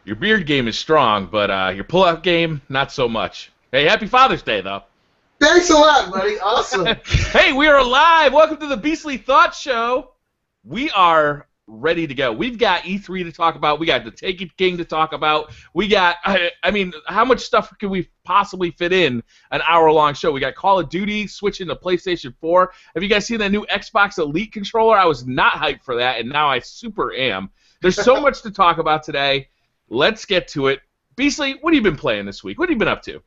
Your beard game is strong, but your pull-out game, not so much. Hey, happy Father's Day, though. Thanks a lot, buddy. Awesome. Hey, we are live. Welcome to the Beastly Thought Show. We are ready to go. We've got E3 to talk about. We got the Taken King to talk about. We got, I mean, how much stuff can we possibly fit in an hour-long show? We got Call of Duty switching to PlayStation 4. Have you guys seen that new Xbox Elite controller? I was not hyped for that, and now I super am. There's so much to talk about today. Let's get to it. Beastly, what have you been playing this week? What have you been up to?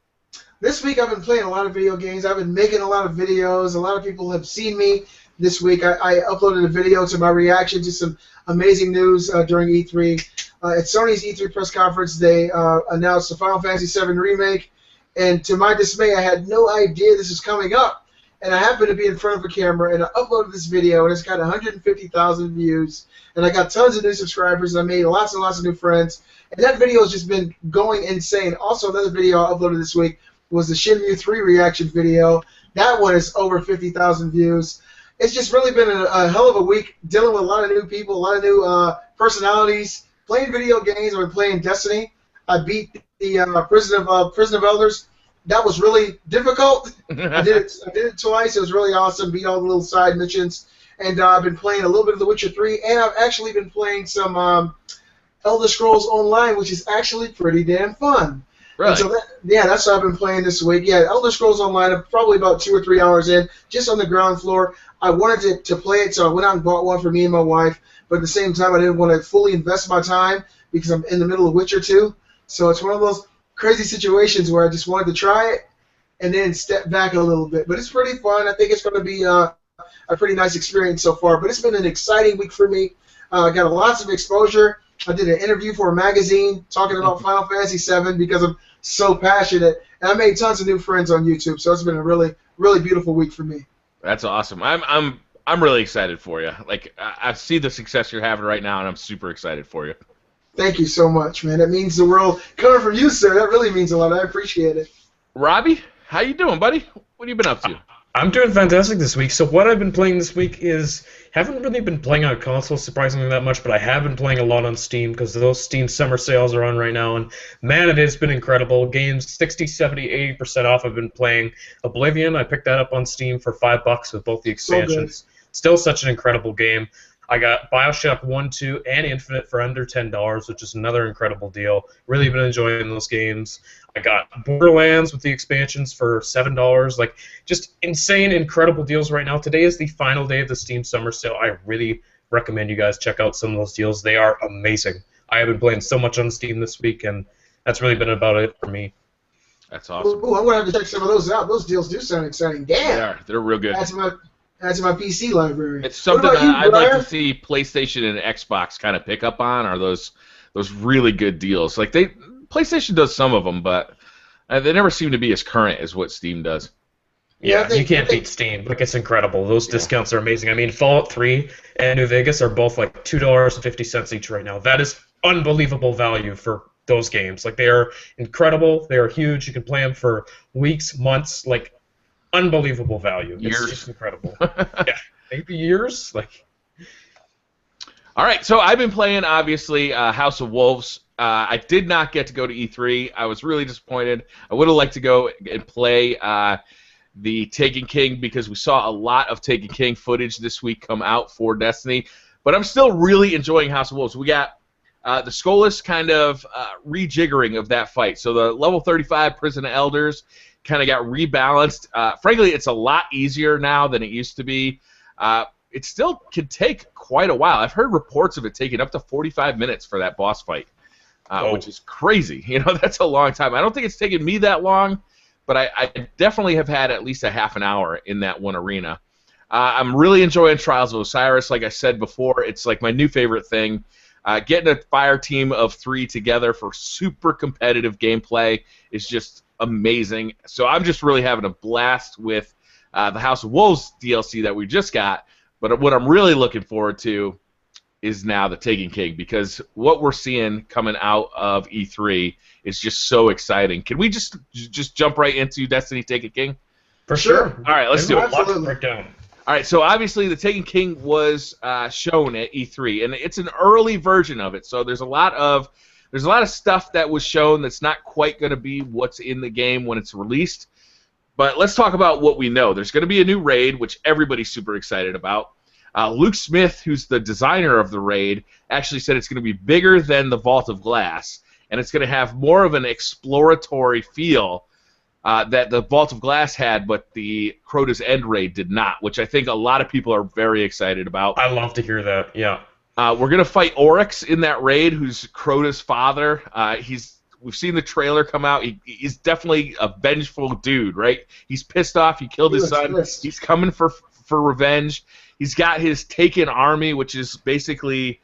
This week I've been playing a lot of video games. I've been making a lot of videos. A lot of people have seen me this week. I uploaded a video to my reaction to some amazing news during E3. At Sony's E3 press conference, they announced the Final Fantasy VII Remake, and to my dismay, I had no idea this was coming up. And I happened to be in front of a camera, and I uploaded this video, and it's got 150,000 views, and I got tons of new subscribers, and I made lots and lots of new friends, and that video has just been going insane. Also, another video I uploaded this week was the Shenmue 3 reaction video. That one is over 50,000 views. It's just really been a hell of a week, dealing with a lot of new people, a lot of new personalities, playing video games. I've been playing Destiny. I beat the Prison of Elders. That was really difficult. I did it twice. It was really awesome. Beat all the little side missions. And I've been playing a little bit of The Witcher 3, and I've actually been playing some Elder Scrolls Online, which is actually pretty damn fun. Really? So that's what I've been playing this week. Yeah, Elder Scrolls Online, I'm probably about 2 or 3 hours in, just on the ground floor. I wanted to play it, so I went out and bought one for me and my wife, but at the same time, I didn't want to fully invest my time because I'm in the middle of Witcher 2. So it's one of those crazy situations where I just wanted to try it and then step back a little bit. But it's pretty fun. I think it's going to be a pretty nice experience so far. But it's been an exciting week for me. I got lots of exposure. I did an interview for a magazine talking about Final Fantasy VII because I'm so passionate. And I made tons of new friends on YouTube. So it's been a really, really beautiful week for me. That's awesome. I'm really excited for you. Like, I see the success you're having right now, and I'm super excited for you. Thank you so much, man. That means the world. Coming from you, sir, that really means a lot. I appreciate it. Robbie, how you doing, buddy? What have you been up to? I'm doing fantastic this week. So what I've been playing this week is, haven't really been playing on console surprisingly that much, but I have been playing a lot on Steam because those Steam summer sales are on right now, and man, it has been incredible. Games 60, 70, 80% off. I've been playing Oblivion. I picked that up on Steam for $5 with both the expansions. Still such an incredible game. I got BioShock 1, 2, and Infinite for under $10, which is another incredible deal. Really been enjoying those games. I got Borderlands with the expansions for $7. Like, just insane, incredible deals right now. Today is the final day of the Steam Summer Sale. I really recommend you guys check out some of those deals. They are amazing. I have been playing so much on Steam this week, and that's really been about it for me. That's awesome. Ooh, I'm going to have to check some of those out. Those deals do sound exciting. Damn. They're real good. Add to my PC library. It's something that I'd like to see PlayStation and Xbox kind of pick up on, are those really good deals. Like, PlayStation does some of them, but they never seem to be as current as what Steam does. Yeah, you can't beat Steam. Like, it's incredible. Those discounts are amazing. I mean, Fallout 3 and New Vegas are both like $2.50 each right now. That is unbelievable value for those games. Like, they are incredible. They are huge. You can play them for weeks, months, like, unbelievable value. Years. It's just incredible. Yeah, maybe years. Like, all right, so I've been playing, obviously, House of Wolves. I did not get to go to E3. I was really disappointed. I would have liked to go and play the Taken King because we saw a lot of Taken King footage this week come out for Destiny. But I'm still really enjoying House of Wolves. We got the Skolas kind of rejiggering of that fight. So the level 35 Prison of Elders kind of got rebalanced. Frankly, it's a lot easier now than it used to be. It still can take quite a while. I've heard reports of it taking up to 45 minutes for that boss fight, which is crazy. You know, that's a long time. I don't think it's taken me that long, but I definitely have had at least a half an hour in that one arena. I'm really enjoying Trials of Osiris. Like I said before, it's like my new favorite thing. Getting a fire team of 3 together for super competitive gameplay is just amazing. So I'm just really having a blast with the House of Wolves DLC that we just got. But what I'm really looking forward to is now the Taken King, because what we're seeing coming out of E3 is just so exciting. Can we just jump right into Destiny Taken King? For sure. All right, let's do it. Absolutely. Breakdown. All right, so obviously the Taken King was shown at E3, and it's an early version of it, so there's a lot of there's a lot of stuff that was shown that's not quite going to be what's in the game when it's released. But let's talk about what we know. There's going to be a new raid, which everybody's super excited about. Luke Smith, who's the designer of the raid, actually said it's going to be bigger than the Vault of Glass, and it's going to have more of an exploratory feel that the Vault of Glass had, but the Crota's End raid did not, which I think a lot of people are very excited about. I love to hear that, yeah. We're going to fight Oryx in that raid, who's Crota's father. We've seen the trailer come out. He's definitely a vengeful dude, right? He's pissed off. He killed his son. Pissed. He's coming for revenge. He's got his Taken army, which is basically,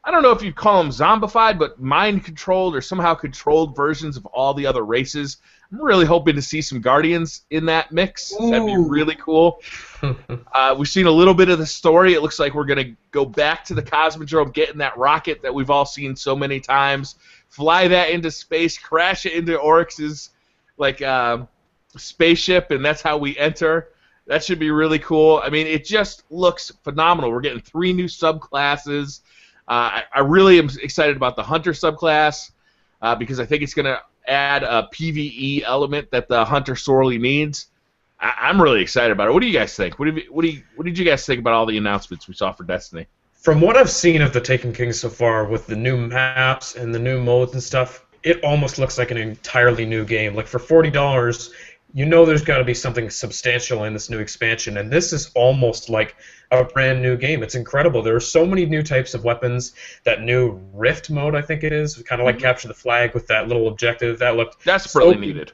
I don't know if you'd call them zombified, but mind-controlled or somehow controlled versions of all the other races. I'm really hoping to see some Guardians in that mix. Ooh. That'd be really cool. We've seen a little bit of the story. It looks like we're going to go back to the Cosmodrome, get in that rocket that we've all seen so many times, fly that into space, crash it into Oryx's spaceship, and that's how we enter. That should be really cool. I mean, it just looks phenomenal. We're getting 3 new subclasses. I really am excited about the Hunter subclass because I think it's going to add a PvE element that the Hunter sorely needs. I'm really excited about it. What do you guys think? What did you guys think about all the announcements we saw for Destiny? From what I've seen of the Taken King so far, with the new maps and the new modes and stuff, it almost looks like an entirely new game. Like, for $40, you know there's got to be something substantial in this new expansion, and this is almost like a brand new game. It's incredible. There are so many new types of weapons. That new Rift mode, I think it is, kind of like Capture the Flag with that little objective. That looked desperately so needed.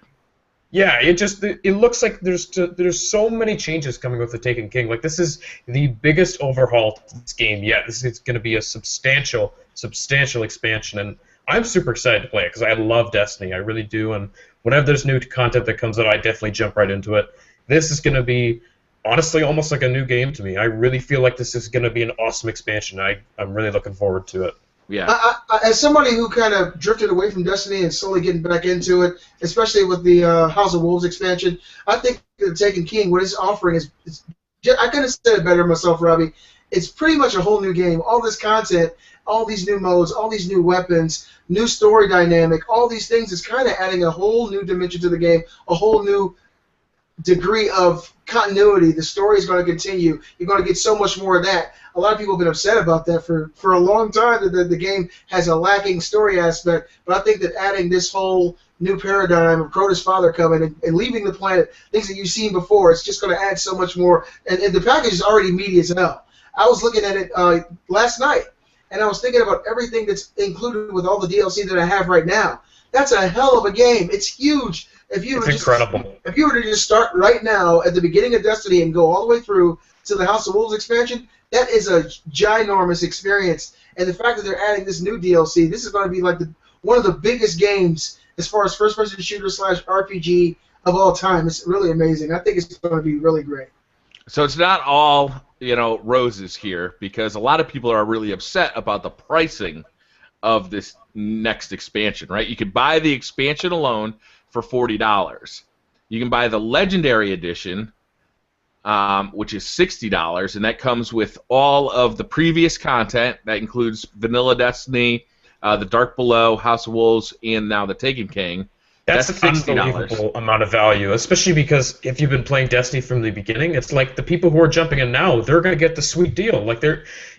Yeah, it looks like there's so many changes coming with the Taken King. Like, this is the biggest overhaul to this game yet. This is going to be a substantial expansion, and I'm super excited to play it because I love Destiny. I really do, and whenever there's new content that comes out, I definitely jump right into it. This is going to be, honestly, almost like a new game to me. I really feel like this is going to be an awesome expansion. I'm really looking forward to it. Yeah. As somebody who kind of drifted away from Destiny and slowly getting back into it, especially with the House of Wolves expansion, I think the Taken King, what it's offering is I could have said it better myself, Robbie. It's pretty much a whole new game. All this content, all these new modes, all these new weapons, new story dynamic, all these things is kind of adding a whole new dimension to the game, a whole new degree of continuity. The story is going to continue. You're going to get so much more of that. A lot of people have been upset about that for a long time, that the game has a lacking story aspect, but I think that adding this whole new paradigm of Crota's father coming and leaving the planet, things that you've seen before, it's just going to add so much more. And the package is already meaty as hell. I was looking at it last night, and I was thinking about everything that's included with all the DLC that I have right now. That's a hell of a game. It's huge. It's incredible. If you were to just start right now at the beginning of Destiny and go all the way through to the House of Wolves expansion, that is a ginormous experience. And the fact that they're adding this new DLC, this is going to be like one of the biggest games as far as first-person shooter / RPG of all time. It's really amazing. I think it's going to be really great. So it's not all, roses here, because a lot of people are really upset about the pricing of this next expansion, right? You could buy the expansion alone for $40. You can buy the Legendary Edition, which is $60, and that comes with all of the previous content. That includes Vanilla Destiny, the Dark Below, House of Wolves, and now the Taken King. That's an $60. unbelievable amount of value, especially because if you've been playing Destiny from the beginning, it's like the people who are jumping in now, they're going to get the sweet deal. Like,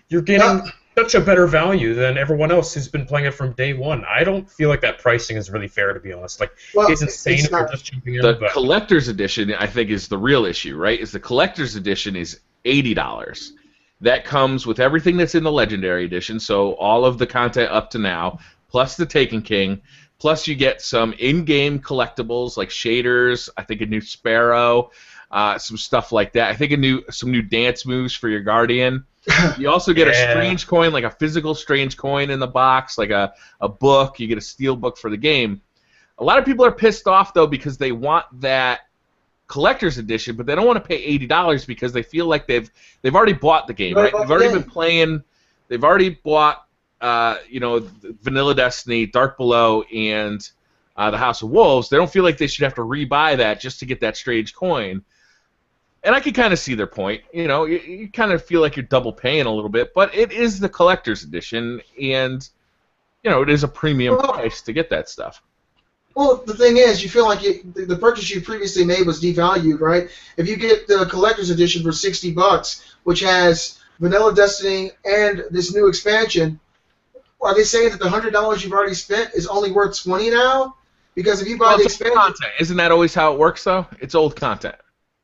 you're getting such a better value than everyone else who's been playing it from day one. I don't feel like that pricing is really fair, to be honest. Like, it's insane if you're just jumping in. The collector's edition, I think, is the real issue, right? Is the collector's edition is $80. That comes with everything that's in the Legendary Edition, so all of the content up to now, plus the Taken King, plus you get some in-game collectibles like shaders, I think a new Sparrow, some stuff like that. I think some new dance moves for your Guardian. You also get a strange coin, like a physical strange coin in the box, like a book. You get a steel book for the game. A lot of people are pissed off, though, because they want that collector's edition, but they don't want to pay $80 because they feel like they've already bought the game, right? They've already been playing. They've already bought, Vanilla Destiny, Dark Below, and the House of Wolves. They don't feel like they should have to rebuy that just to get that strange coin. And I can kind of see their point. You kind of feel like you're double paying a little bit, but it is the collector's edition, and it is a premium Well, price to get that stuff. Well, the thing is, you feel like the purchase you previously made was devalued, right? If you get the collector's edition for $60, which has Vanilla Destiny and this new expansion, are they saying that the $100 you've already spent is only worth $20 now? Because if you buy the It's old expansion, content. Isn't that always how it works, though? It's old content.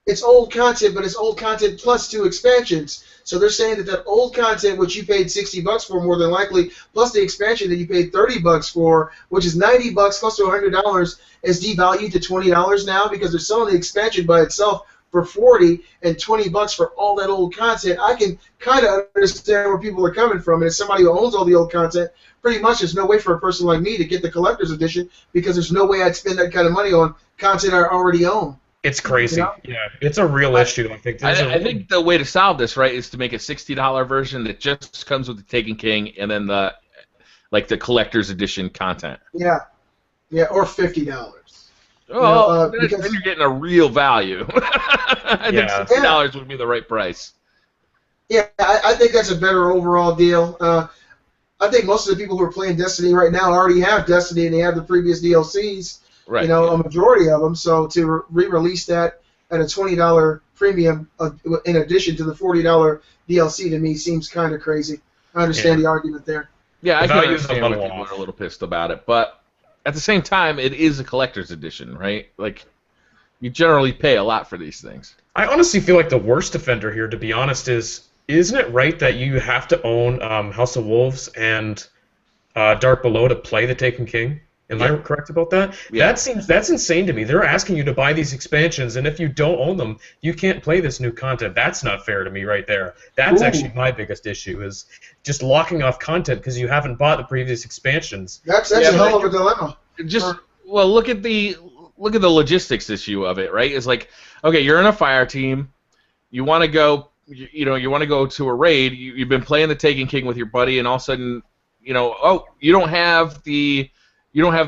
it's old content, but it's old content plus 2 expansions. So they're saying that old content, which you paid $60 for more than likely, plus the expansion that you paid $30 for, which is $90 close to $100, is devalued to $20 now because they're selling the expansion by itself for $40 and $20 for all that old content. I can kind of understand where people are coming from. And as somebody who owns all the old content, pretty much there's no way for a person like me to get the collector's edition because there's no way I'd spend that kind of money on content I already own. It's crazy. You know? Yeah, it's a real issue. I think. I think the way to solve this, right, is to make a $60 version that just comes with the Taken King and then the collector's edition content. Yeah, or $50. Well, because then you're getting a real value. I think $60 would be the right price. Yeah, I think that's a better overall deal. I think most of the people who are playing Destiny right now already have Destiny and they have the previous DLCs. Right. A majority of them. So to re-release that at a $20 premium in addition to the $40 DLC to me seems kind of crazy. I understand the argument there. Yeah, I can value understand is a why little people off. are a little pissed about it, but at the same time, it is a collector's edition, right? Like, you generally pay a lot for these things. I honestly feel like the worst offender here, to be honest, isn't it right that you have to own House of Wolves and Dark Below to play the Taken King? Am I correct about that? Yeah. That's insane to me. They're asking you to buy these expansions, and if you don't own them, you can't play this new content. That's not fair to me right there. That's actually my biggest issue, is just locking off content because you haven't bought the previous expansions. That's a hell of a dilemma. Look at the logistics issue of it, right? It's like, okay, you're in a fire team, you want to go, you want to go to a raid. You've been playing the Taken King with your buddy, and all of a sudden, you don't have the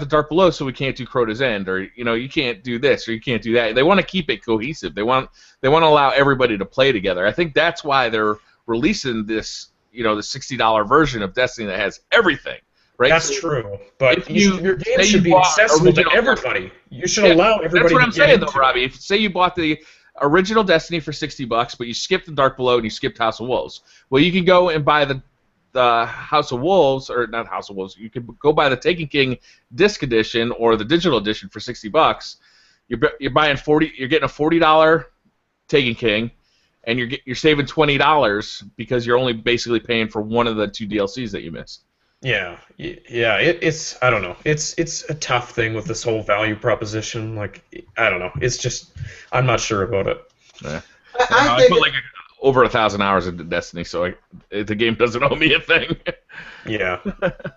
Dark Below, so we can't do Crota's End, or you can't do this or you can't do that. They want to keep it cohesive. They want to allow everybody to play together. I think that's why they're releasing this, the $60 version of Destiny that has everything. Right? That's true, but your game say should be accessible to everybody. You should allow everybody. That's what I'm to get saying, though, into Robbie. If say you bought the original Destiny for $60, but you skipped the Dark Below and you skipped House of Wolves, well, you can go and buy the House of Wolves, or not House of Wolves. You can go buy the Taken King disc edition or the digital edition for $60. You're buying You're getting a $40 Taken King, and you're saving $20 because you're only basically paying for one of the 2 DLCs that you missed. Yeah. It's I don't know. It's a tough thing with this whole value proposition. Like, I don't know. It's just I'm not sure about it. Yeah. I put over 1,000 hours into Destiny, so the game doesn't owe me a thing. Yeah,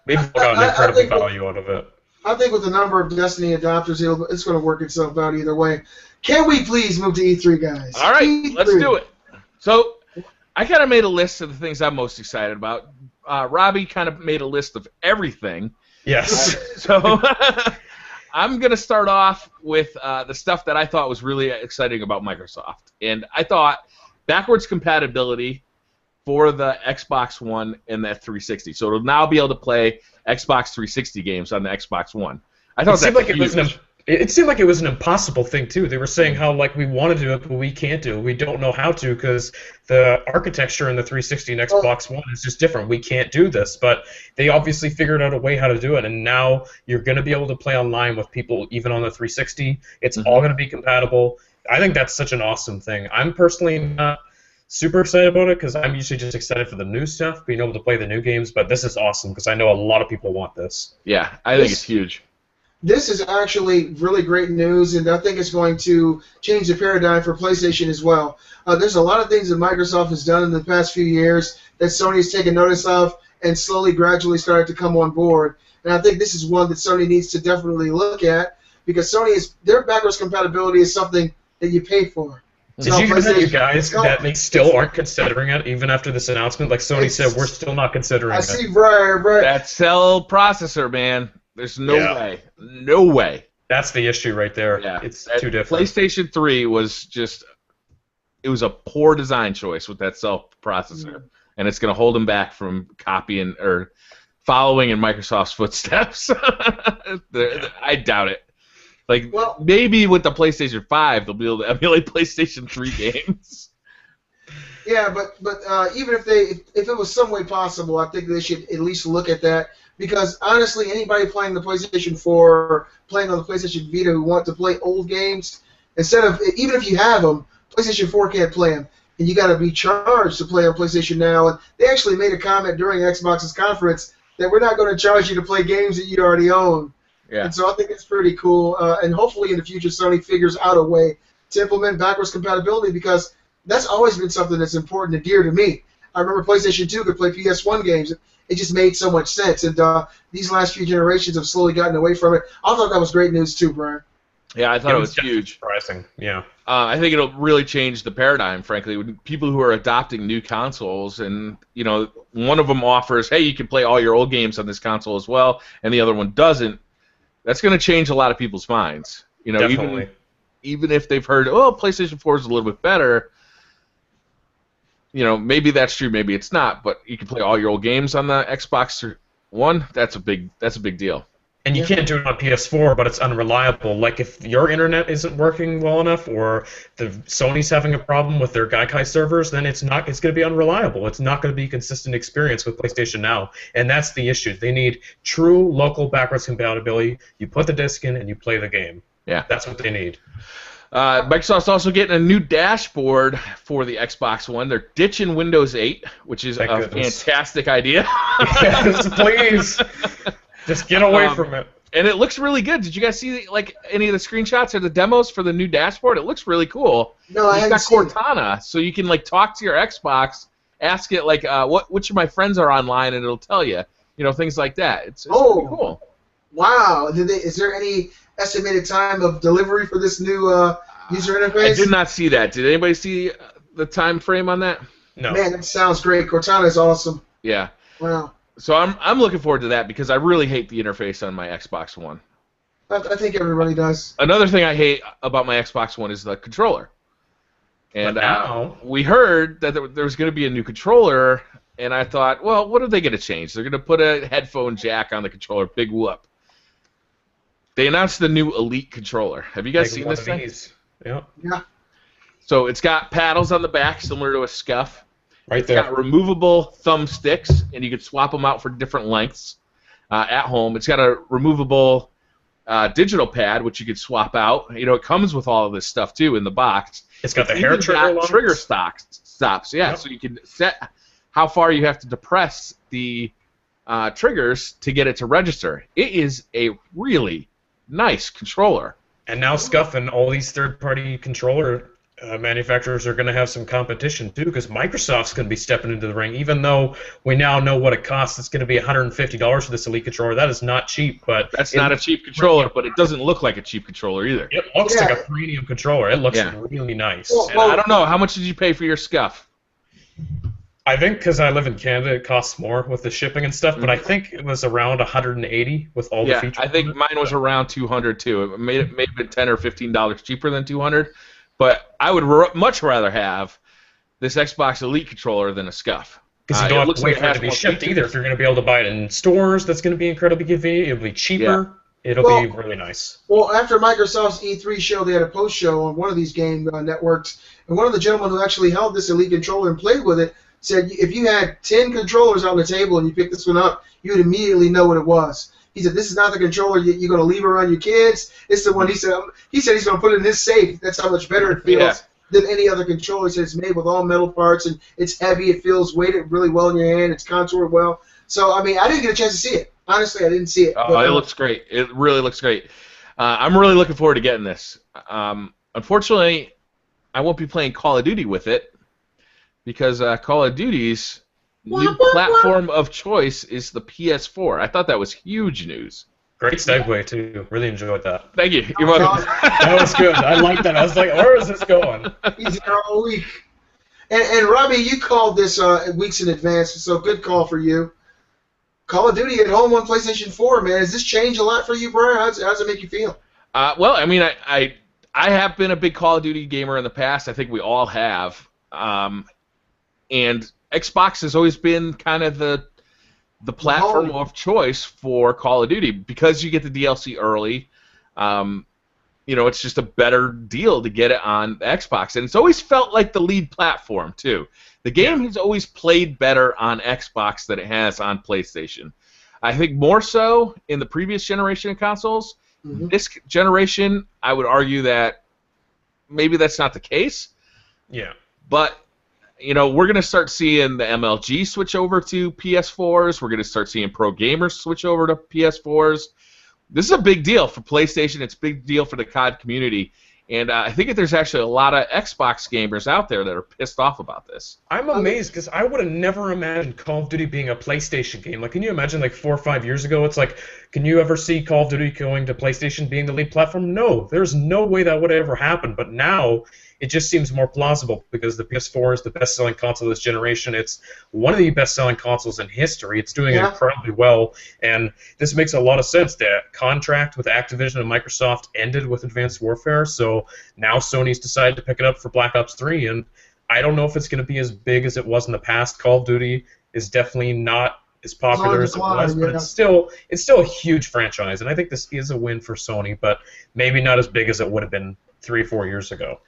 maybe we got an incredible value out of it. I think with the number of Destiny adopters, it's going to work itself out either way. Can we please move to E3, guys? All right, E3. let's do it. So I kind of made a list of the things I'm most excited about. Robbie kind of made a list of everything. Yes. So I'm going to start off with the stuff that I thought was really exciting about Microsoft. And I thought backwards compatibility for the Xbox One and the 360. So it'll now be able to play Xbox 360 games on the Xbox One. I thought it seemed like it was an impossible thing too. They were saying how we want to do it, but we can't do it. We don't know how to because the architecture in the 360 and Xbox One is just different. We can't do this, but they obviously figured out a way how to do it, and now you're going to be able to play online with people even on the 360. It's all going to be compatible. I think that's such an awesome thing. I'm personally not super excited about it because I'm usually just excited for the new stuff, being able to play the new games, but this is awesome because I know a lot of people want this. Yeah, I think it's huge. This is actually really great news, and I think it's going to change the paradigm for PlayStation as well. There's a lot of things that Microsoft has done in the past few years that Sony has taken notice of and slowly, gradually started to come on board. And I think this is one that Sony needs to definitely look at because their backwards compatibility is something that you pay for. Did you hear that, you guys, that they still aren't considering it even after this announcement? Like Sony said, we're still not considering it. I see, right. That cell processor, man. There's no way. No way. That's the issue right there. Yeah. It's too different. PlayStation 3 was just... It was a poor design choice with that cell processor. And it's going to hold them back from following in Microsoft's footsteps. I doubt it. Like, Well, maybe with the PlayStation 5, they'll be able to emulate PlayStation 3 games. yeah, but even if it was some way possible, I think they should at least look at that, because honestly, anybody playing the PlayStation 4 or playing on the PlayStation Vita who want to play old games, instead of, even if you have them, PlayStation 4 can't play them, and you got to be charged to play on PlayStation Now. And they actually made a comment during Xbox's conference that we're not going to charge you to play games that you already own. Yeah. And so I think it's pretty cool, and hopefully in the future Sony figures out a way to implement backwards compatibility, because that's always been something that's important and dear to me. I remember PlayStation 2 could play PS1 games. It just made so much sense, and these last few generations have slowly gotten away from it. I thought that was great news too, Brian. Yeah, I thought it was huge. Surprising, yeah. I think it'll really change the paradigm, frankly. With people who are adopting new consoles, and one of them offers, hey, you can play all your old games on this console as well, and the other one doesn't. That's going to change a lot of people's minds. Definitely. Even if they've heard, oh, PlayStation 4 is a little bit better. Maybe that's true, maybe it's not. But you can play all your old games on the Xbox One. That's a big deal. And you can't do it on PS4, but it's unreliable. Like, if your internet isn't working well enough, or the Sony's having a problem with their Gaikai servers, then it's going to be unreliable. It's not going to be a consistent experience with PlayStation Now, and that's the issue. They need true local backwards compatibility. You put the disc in and you play the game. Yeah, that's what they need. Microsoft's also getting a new dashboard for the Xbox One. They're ditching Windows 8, which is fantastic idea. Yes, please. Just get away from it. And it looks really good. Did you guys see any of the screenshots or the demos for the new dashboard? It looks really cool. No, I haven't seen it. It's got Cortana, so you can talk to your Xbox, ask it which of my friends are online, and it'll tell you. Things like that. It's pretty cool. Wow. Is there any estimated time of delivery for this new user interface? I did not see that. Did anybody see the time frame on that? No. Man, that sounds great. Cortana is awesome. Yeah. Wow. So I'm looking forward to that, because I really hate the interface on my Xbox One. I think everybody does. Another thing I hate about my Xbox One is the controller. And we heard that there was going to be a new controller, and I thought, well, what are they going to change? They're going to put a headphone jack on the controller. Big whoop. They announced the new Elite controller. Have you guys seen this thing? Yeah. So it's got paddles on the back, similar to a SCUF. Right there. It's got removable thumbsticks, and you can swap them out for different lengths at home. It's got a removable digital pad, which you could swap out. It comes with all of this stuff, too, in the box. It's got the hair trigger stops. Yeah, so you can set how far you have to depress the triggers to get it to register. It is a really nice controller. And now SCUF and all these third-party controller manufacturers are going to have some competition too, because Microsoft's going to be stepping into the ring. Even though we now know what it costs, it's going to be $150 for this Elite controller. That is not cheap, but that's not a cheap controller. But it doesn't look like a cheap controller either. It looks like a premium controller. It looks really nice. Well, I don't know, how much did you pay for your SCUF? I think because I live in Canada, it costs more with the shipping and stuff. But I think it was around $180 with all the features. I think mine was around $200 too. It may have been $10 or $15 cheaper than $200. But I would much rather have this Xbox Elite controller than a SCUF. Because you don't have to wait for it to be shipped either. If you're going to be able to buy it in stores, that's going to be incredibly convenient. It'll be cheaper. Yeah. It'll be really nice. Well, after Microsoft's E3 show, they had a post show on one of these game networks, and one of the gentlemen who actually held this Elite controller and played with it said if you had 10 controllers on the table and you picked this one up, you would immediately know what it was. He said, this is not the controller you're going to leave around your kids. It's the one, he said he's going to put it in his safe. That's how much better it feels than any other controller. He said it's made with all metal parts, and it's heavy. It feels weighted really well in your hand. It's contoured well. So, I mean, I didn't get a chance to see it. Honestly, I didn't see it. Oh, it looks great. It really looks great. I'm really looking forward to getting this. Unfortunately, I won't be playing Call of Duty with it, because Call of Duty's new platform of choice is the PS4. I thought that was huge news. Great segue, too. Really enjoyed that. Thank you. You're welcome. That was good. I liked that. I was like, where is this going? He's here all week. And Robbie, you called this weeks in advance, so good call for you. Call of Duty at home on PlayStation 4, man. Has this changed a lot for you, Brian? How does it make you feel? Well, I mean, I have been a big Call of Duty gamer in the past. I think we all have. And Xbox has always been kind of the the platform of choice for Call of Duty because you get the DLC early. It's just a better deal to get it on Xbox, and it's always felt like the lead platform too. The game has always played better on Xbox than it has on PlayStation. I think more so in the previous generation of consoles. Mm-hmm. This generation, I would argue that maybe that's not the case. Yeah. But, we're going to start seeing the MLG switch over to PS4s. We're going to start seeing pro gamers switch over to PS4s. This is a big deal for PlayStation. It's a big deal for the COD community. And I think that there's actually a lot of Xbox gamers out there that are pissed off about this. I'm amazed because I would have never imagined Call of Duty being a PlayStation game. Like, can you imagine, 4 or 5 years ago, it's like, can you ever see Call of Duty going to PlayStation being the lead platform? No, there's no way that would have ever happened. But now it just seems more plausible because the PS4 is the best-selling console this generation. It's one of the best-selling consoles in history. It's doing incredibly well, and this makes a lot of sense. The contract with Activision and Microsoft ended with Advanced Warfare, so now Sony's decided to pick it up for Black Ops 3, and I don't know if it's going to be as big as it was in the past. Call of Duty is definitely not as popular as it was, but it's still a huge franchise, and I think this is a win for Sony, but maybe not as big as it would have been 3 or 4 years ago.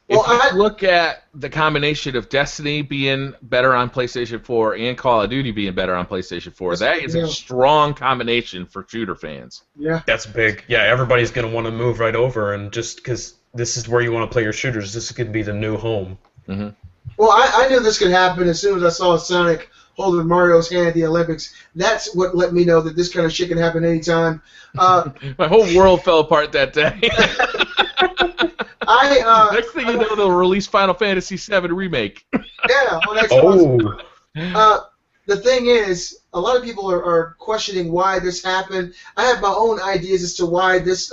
If you look at the combination of Destiny being better on PlayStation 4 and Call of Duty being better on PlayStation 4, that is a strong combination for shooter fans. Yeah. That's big. Yeah, everybody's going to want to move right over, and just because this is where you want to play your shooters, this is going to be the new home. Mm-hmm. Well, I knew this could happen as soon as I saw Sonic holding Mario's hand at the Olympics. That's what let me know that this kind of shit can happen anytime. My whole world fell apart that day. Next thing you know, they'll release Final Fantasy VII Remake. Yeah, well, that's awesome. The thing is, a lot of people are questioning why this happened. I have my own ideas as to why this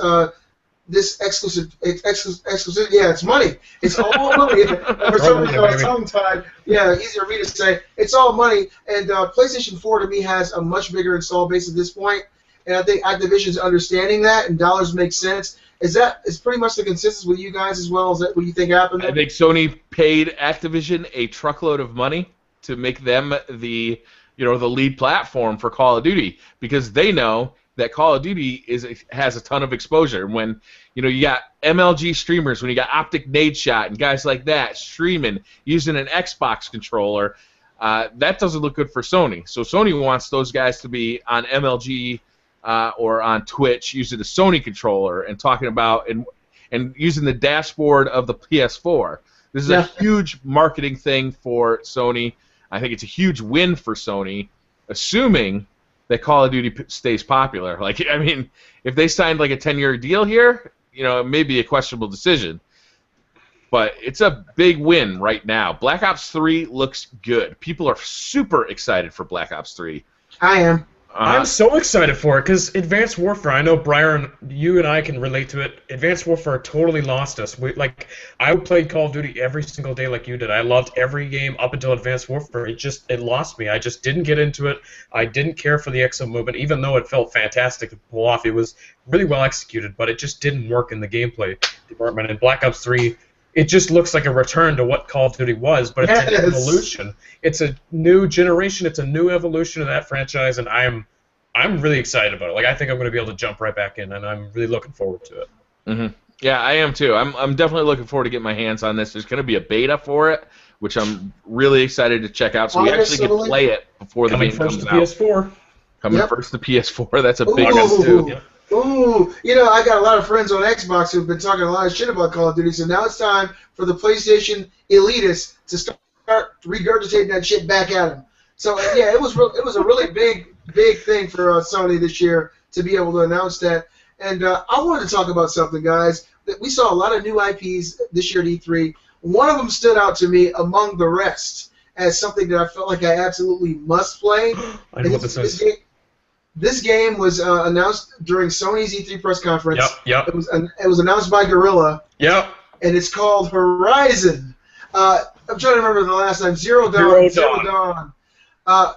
exclusive. Yeah, it's money. It's all money. For some reason, I was tongue-tied. Yeah, easier for me to say. It's all money, and PlayStation 4 to me has a much bigger install base at this point, and I think Activision's understanding that, and dollars make sense. Is pretty much the consensus with you guys as well? Is that what you think happened there? I think Sony paid Activision a truckload of money to make them the lead platform for Call of Duty because they know that Call of Duty has a ton of exposure. When you got MLG streamers, when you got Optic Nade Shot and guys like that streaming using an Xbox controller, that doesn't look good for Sony. So Sony wants those guys to be on MLG. Or on Twitch using the Sony controller and talking about and using the dashboard of the PS4. This is a huge marketing thing for Sony. I think it's a huge win for Sony, assuming that Call of Duty stays popular. If they signed a 10-year deal here, it may be a questionable decision. But it's a big win right now. Black Ops 3 looks good. People are super excited for Black Ops 3. I am. I'm so excited for it because Advanced Warfare, I know, Briar, you and I can relate to it. Advanced Warfare totally lost us. I played Call of Duty every single day like you did. I loved every game up until Advanced Warfare. It lost me. I just didn't get into it. I didn't care for the exo movement, even though it felt fantastic to pull off. It was really well executed, but it just didn't work in the gameplay department. And Black Ops 3, it just looks like a return to what Call of Duty was, but it's an evolution. It's a new generation. It's a new evolution of that franchise, and I'm really excited about it. I think I'm going to be able to jump right back in, and I'm really looking forward to it. Mm-hmm. Yeah, I am too. I'm definitely looking forward to getting my hands on this. There's going to be a beta for it, which I'm really excited to check out, so we actually can play it before the game comes out. Coming first to PS4. Coming first to PS4. That's a big one too. Yep. Ooh, I got a lot of friends on Xbox who've been talking a lot of shit about Call of Duty, so now it's time for the PlayStation elitists to start regurgitating that shit back at them. So yeah, it was a really big thing for Sony this year to be able to announce that. And I wanted to talk about something, guys. That we saw a lot of new IPs this year at E3. One of them stood out to me among the rest as something that I felt like I absolutely must play. I know what this is. This game was announced during Sony's E3 press conference. Yep. It was announced by Guerrilla. Yep. And it's called Horizon. I'm trying to remember the last time. Zero Dawn.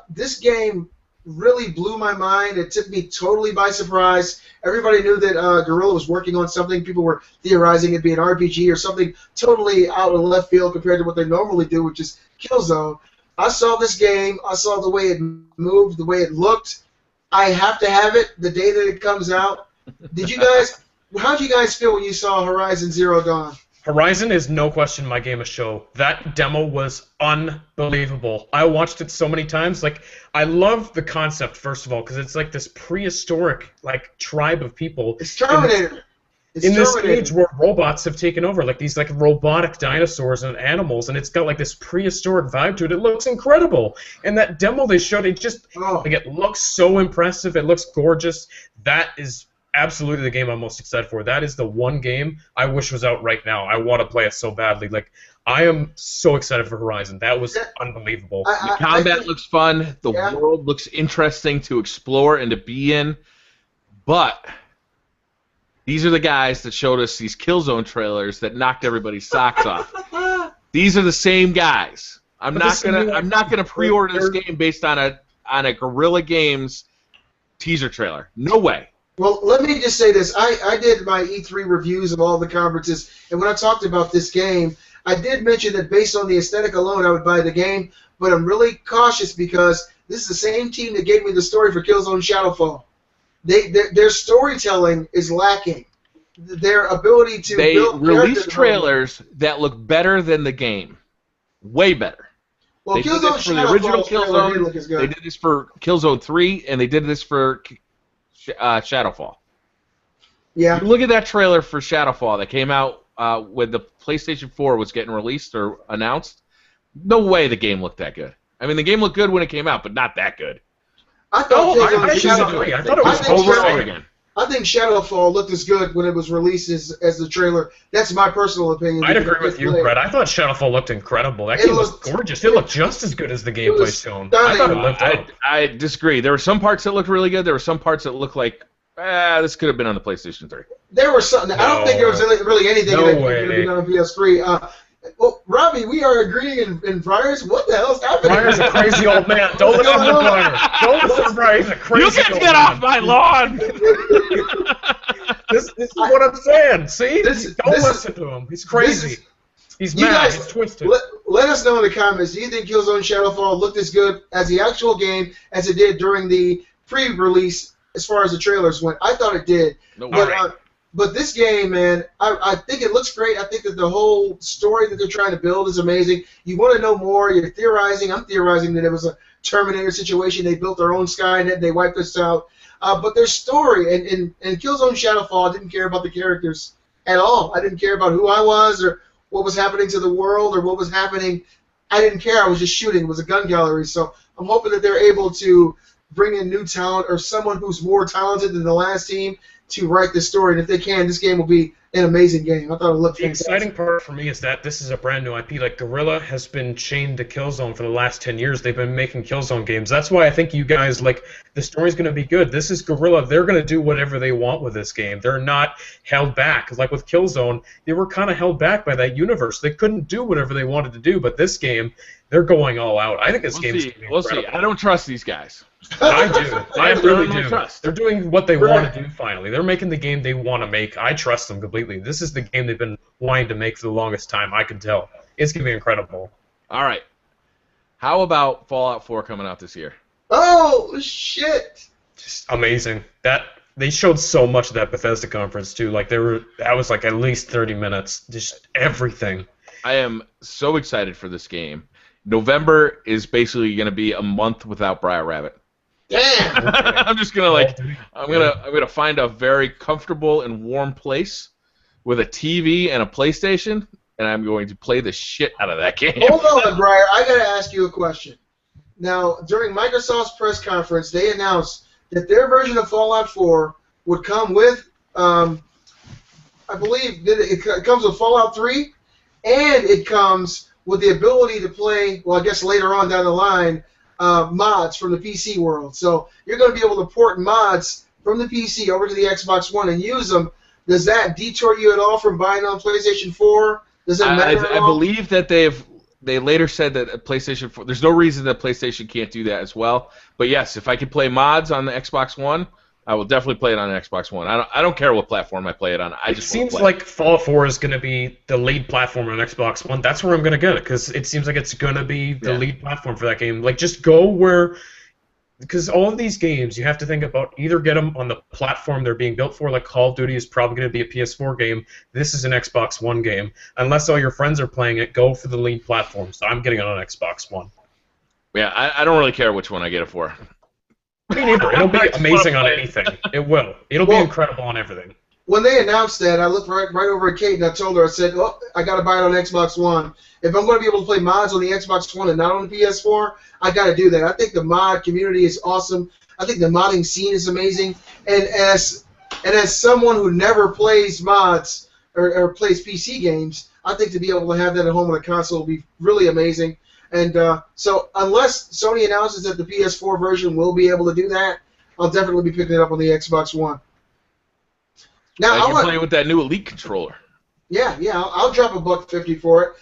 This game really blew my mind. It took me totally by surprise. Everybody knew that Guerrilla was working on something. People were theorizing it'd be an RPG or something totally out of left field compared to what they normally do, which is Killzone. I saw this game. I saw the way it moved, the way it looked. I have to have it the day that it comes out. Did you guys? How did you guys feel when you saw Horizon Zero Dawn? Horizon is no question my game of show. That demo was unbelievable. I watched it so many times. Like, I love the concept, first of all, because it's like this prehistoric like tribe of people. It's Terminator. In this age where robots have taken over, like these like robotic dinosaurs and animals, and it's got like this prehistoric vibe to it. It looks incredible. And that demo they showed, it just like it looks so impressive. It looks gorgeous. That is absolutely the game I'm most excited for. That is the one game I wish was out right now. I want to play it so badly. Like, I am so excited for Horizon. That was unbelievable. The combat looks fun. The world looks interesting to explore and to be in. But these are the guys that showed us these Killzone trailers that knocked everybody's socks off. These are the same guys. I'm not gonna pre-order this game based on a Guerrilla Games teaser trailer. No way. Well, let me just say this. I did my E3 reviews of all the conferences, and when I talked about this game, I did mention that based on the aesthetic alone, I would buy the game, but I'm really cautious because this is the same team that gave me the story for Killzone Shadowfall. Their storytelling is lacking. Their ability to build release trailers that look better than the game. Way better. Well, they did this for the original Killzone. They did this for Killzone 3, and they did this for Shadowfall. Yeah. Look at that trailer for Shadowfall that came out when the PlayStation 4 was getting released or announced. No way the game looked that good. I mean, the game looked good when it came out, but not that good. I thought I thought it was over again. I think Shadowfall looked as good when it was released as the trailer. That's my personal opinion. I'd agree with you, Brett. I thought Shadowfall looked incredible. That game was gorgeous. It looked just as good as the gameplay shown. I thought it looked I disagree. There were some parts that looked really good. There were some parts that looked like, this could have been on the PlayStation 3. There was something. I don't think there was really anything that could have been on PS3. Well, Robbie, we are agreeing in Briar's. What the hell's happening? Briar's a crazy old man. Don't listen to Briar. Don't listen to Briar. He's a crazy old man. You can get off my lawn! This is what I'm saying. See? Don't listen to him. He's crazy. He's mad. Guys, he's twisted. Let us know in the comments. Do you think Killzone Shadowfall looked as good as the actual game as it did during the pre-release as far as the trailers went? I thought it did. No, but this game, man, I think it looks great. I think that the whole story that they're trying to build is amazing. You want to know more. You're theorizing. I'm theorizing that it was a Terminator situation. They built their own Skynet. They wiped us out. But their story, and Killzone Shadowfall, I didn't care about the characters at all. I didn't care about who I was or what was happening to the world or what was happening. I didn't care. I was just shooting. It was a gun gallery. So I'm hoping that they're able to bring in new talent or someone who's more talented than the last team to write the story, and if they can, this game will be an amazing game. I thought it looked fantastic. The exciting part for me is that this is a brand new IP. Like, Guerrilla has been chained to Killzone for the last 10 years. They've been making Killzone games. That's why I think you guys, like, the story's going to be good. This is Guerrilla. They're going to do whatever they want with this game. They're not held back. Like with Killzone, they were kind of held back by that universe. They couldn't do whatever they wanted to do, but this game, they're going all out. I think this game is going to be incredible. We'll see. I don't trust these guys. I do. I really do. They're doing what they want to do finally. They're making the game they want to make. I trust them completely. This is the game they've been wanting to make for the longest time. I can tell. It's going to be incredible. All right. How about Fallout 4 coming out this year? Oh, shit. Just amazing. They showed so much at that Bethesda conference, too. Like, that was like at least 30 minutes. Just everything. I am so excited for this game. November is basically going to be a month without BriarRabbit. Damn. I'm just gonna I'm gonna find a very comfortable and warm place with a TV and a PlayStation, and I'm going to play the shit out of that game. Hold on, Briar. I gotta ask you a question. Now, during Microsoft's press conference, they announced that their version of Fallout 4 would come with, I believe that it comes with Fallout 3, and it comes with the ability to play. Well, I guess later on down the line. Mods from the PC world. So you're going to be able to port mods from the PC over to the Xbox One and use them. Does that detour you at all from buying on PlayStation 4? Does it matter at all? I believe that they later said that PlayStation 4, there's no reason that PlayStation can't do that as well. But yes, if I could play mods on the Xbox One, I will definitely play it on an Xbox One. I don't care what platform I play it on. I It just seems play. like Fallout 4 is going to be the lead platform on Xbox One. That's where I'm going to get it, because it seems like it's going to be the lead platform for that game. Like, just go where... Because all of these games, you have to think about either get them on the platform they're being built for, like Call of Duty is probably going to be a PS4 game. This is an Xbox One game. Unless all your friends are playing it, go for the lead platform. So I'm getting it on Xbox One. Yeah, I don't really care which one I get it for. Me neither. It'll be amazing on anything. It will. It'll be incredible on everything. When they announced that, I looked right over at Kate and I told her, I said, oh, I got to buy it on Xbox One. If I'm going to be able to play mods on the Xbox One and not on the PS4, I got to do that. I think the mod community is awesome. I think the modding scene is amazing. And as someone who never plays mods or plays PC games, I think to be able to have that at home on a console will be really amazing. And so unless Sony announces that the PS4 version will be able to do that, I'll definitely be picking it up on the Xbox One. Now, you're playing with that new Elite controller. Yeah, I'll drop $1.50 for it.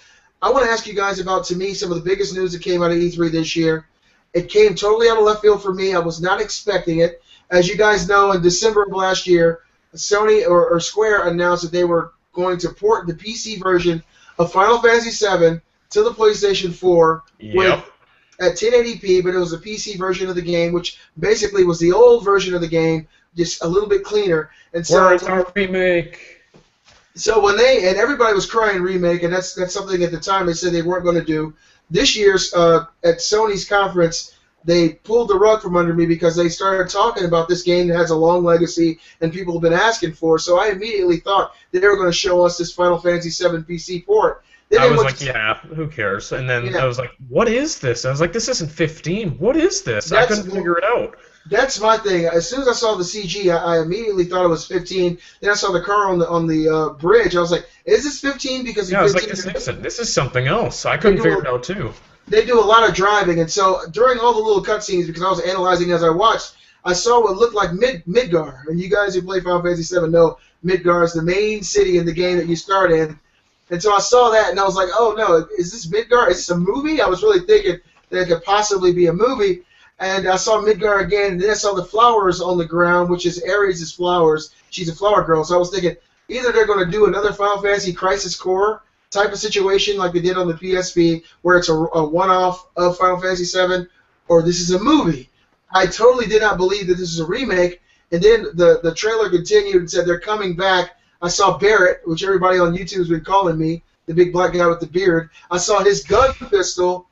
I want to ask you guys about, to me, some of the biggest news that came out of E3 this year. It came totally out of left field for me. I was not expecting it. As you guys know, in December of last year, Sony or Square announced that they were going to port the PC version of Final Fantasy VII to the PlayStation 4 at 1080p, but it was a PC version of the game, which basically was the old version of the game, just a little bit cleaner. And so Where's our remake? So when everybody was crying remake, and that's something at the time they said they weren't going to do. This year's at Sony's conference, they pulled the rug from under me because they started talking about this game that has a long legacy and people have been asking for. So I immediately thought they were going to show us this Final Fantasy VII PC port. I was like, yeah, who cares? And then I was like, what is this? I was like, this isn't 15. What is this? I couldn't figure it out. That's my thing. As soon as I saw the CG, I immediately thought it was 15. Then I saw the car on the bridge. I was like, is this 15? Because I was like, this is something else. I couldn't figure it out too. They do a lot of driving, and so during all the little cutscenes, because I was analyzing as I watched, I saw what looked like Midgar. And you guys who play Final Fantasy VII know Midgar is the main city in the game that you start in. And so I saw that, and I was like, oh, no, is this Midgar? Is this a movie? I was really thinking that it could possibly be a movie. And I saw Midgar again, and then I saw the flowers on the ground, which is Ares' flowers. She's a flower girl. So I was thinking either they're going to do another Final Fantasy Crisis Core type of situation like they did on the PSP, where it's a one-off of Final Fantasy VII, or this is a movie. I totally did not believe that this is a remake. And then the trailer continued and said they're coming back. I saw Barrett, which everybody on YouTube has been calling me, the big black guy with the beard. I saw his gun pistol,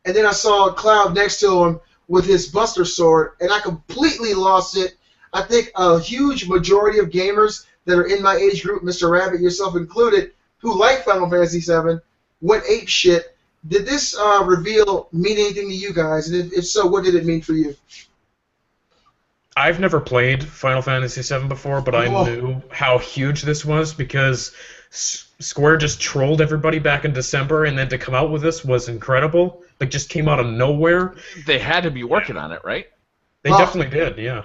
and then I saw Cloud next to him with his Buster Sword, and I completely lost it. I think a huge majority of gamers that are in my age group, Mr. Rabbit, yourself included, who like Final Fantasy VII, went ape shit. Did this reveal mean anything to you guys? And if so, what did it mean for you? I've never played Final Fantasy VII before, but I knew how huge this was because Square just trolled everybody back in December, and then to come out with this was incredible. Like, just came out of nowhere. They had to be working on it, right? They definitely did, yeah.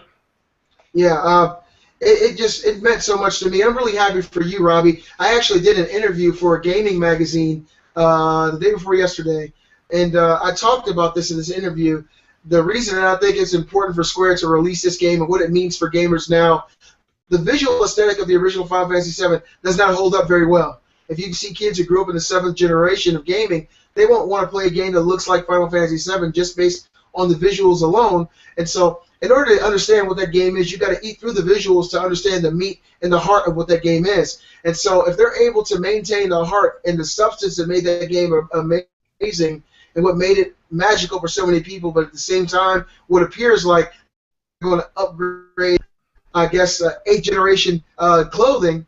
Yeah, it meant so much to me. I'm really happy for you, Robbie. I actually did an interview for a gaming magazine the day before yesterday, and I talked about this in this interview. The reason that I think it's important for Square to release this game and what it means for gamers now, the visual aesthetic of the original Final Fantasy VII does not hold up very well. If you see kids who grew up in the 7th generation of gaming, they won't want to play a game that looks like Final Fantasy VII just based on the visuals alone. And so in order to understand what that game is, you've got to eat through the visuals to understand the meat and the heart of what that game is. And so if they're able to maintain the heart and the substance that made that game amazing and what made it magical for so many people, but at the same time, what appears like they're going to upgrade, I guess, 8th generation clothing,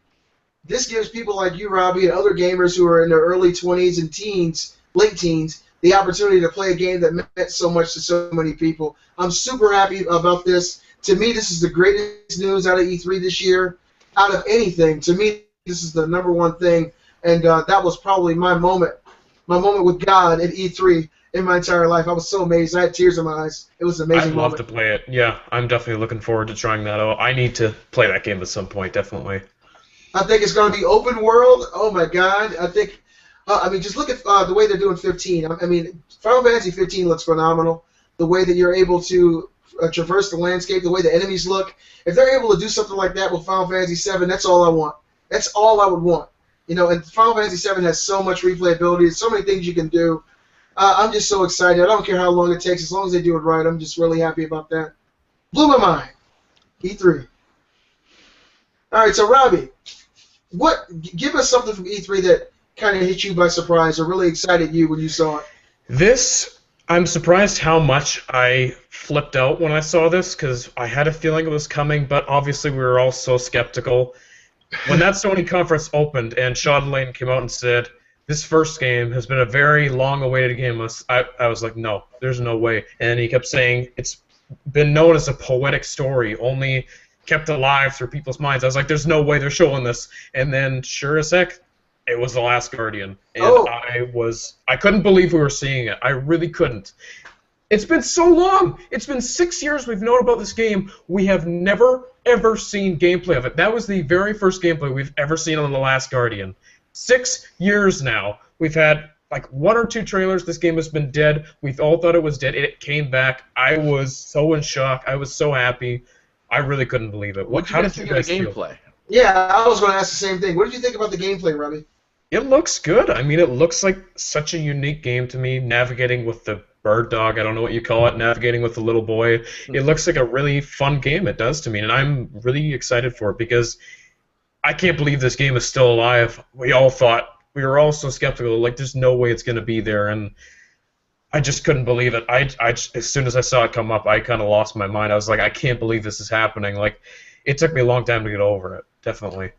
this gives people like you, Robbie, and other gamers who are in their early 20s and teens, late teens, the opportunity to play a game that meant so much to so many people. I'm super happy about this. To me, this is the greatest news out of E3 this year, out of anything. To me, this is the number one thing, and that was probably my moment with God at E3 in my entire life. I was so amazed. I had tears in my eyes. It was an amazing moment. I'd love to play it. Yeah, I'm definitely looking forward to trying that out. I need to play that game at some point, definitely. I think it's going to be open world. Oh, my God. I think, just look at the way they're doing 15. I mean, Final Fantasy 15 looks phenomenal. The way that you're able to traverse the landscape, the way the enemies look. If they're able to do something like that with Final Fantasy VII, that's all I want. That's all I would want. You know, and Final Fantasy VII has so much replayability, so many things you can do. I'm just so excited. I don't care how long it takes, as long as they do it right. I'm just really happy about that. Blew my mind. E3. All right, so Robbie, give us something from E3 that kind of hit you by surprise or really excited you when you saw it. I'm surprised how much I flipped out when I saw this, because I had a feeling it was coming, but obviously we were all so skeptical. When that Sony conference opened and Sean Layton came out and said, this first game has been a very long-awaited game, I was like, no, there's no way. And he kept saying, it's been known as a poetic story, only kept alive through people's minds. I was like, there's no way they're showing this. And then, sure as heck, it was The Last Guardian. And I couldn't believe we were seeing it. I really couldn't. It's been so long. It's been 6 years we've known about this game. We have never, ever seen gameplay of it. That was the very first gameplay we've ever seen on The Last Guardian. 6 years now. We've had like 1 or 2 trailers. This game has been dead. We've all thought it was dead. It came back. I was so in shock. I was so happy. I really couldn't believe it. How did you guys feel? Gameplay? Yeah, I was going to ask the same thing. What did you think about the gameplay, Robbie? It looks good. I mean, it looks like such a unique game to me, navigating with the bird dog, I don't know what you call it, navigating with the little boy. It looks like a really fun game, it does to me, and I'm really excited for it because I can't believe this game is still alive. We were all so skeptical, like there's no way it's going to be there, and I just couldn't believe it. As soon as I saw it come up, I kind of lost my mind. I was like, I can't believe this is happening. Like, it took me a long time to get over it, definitely.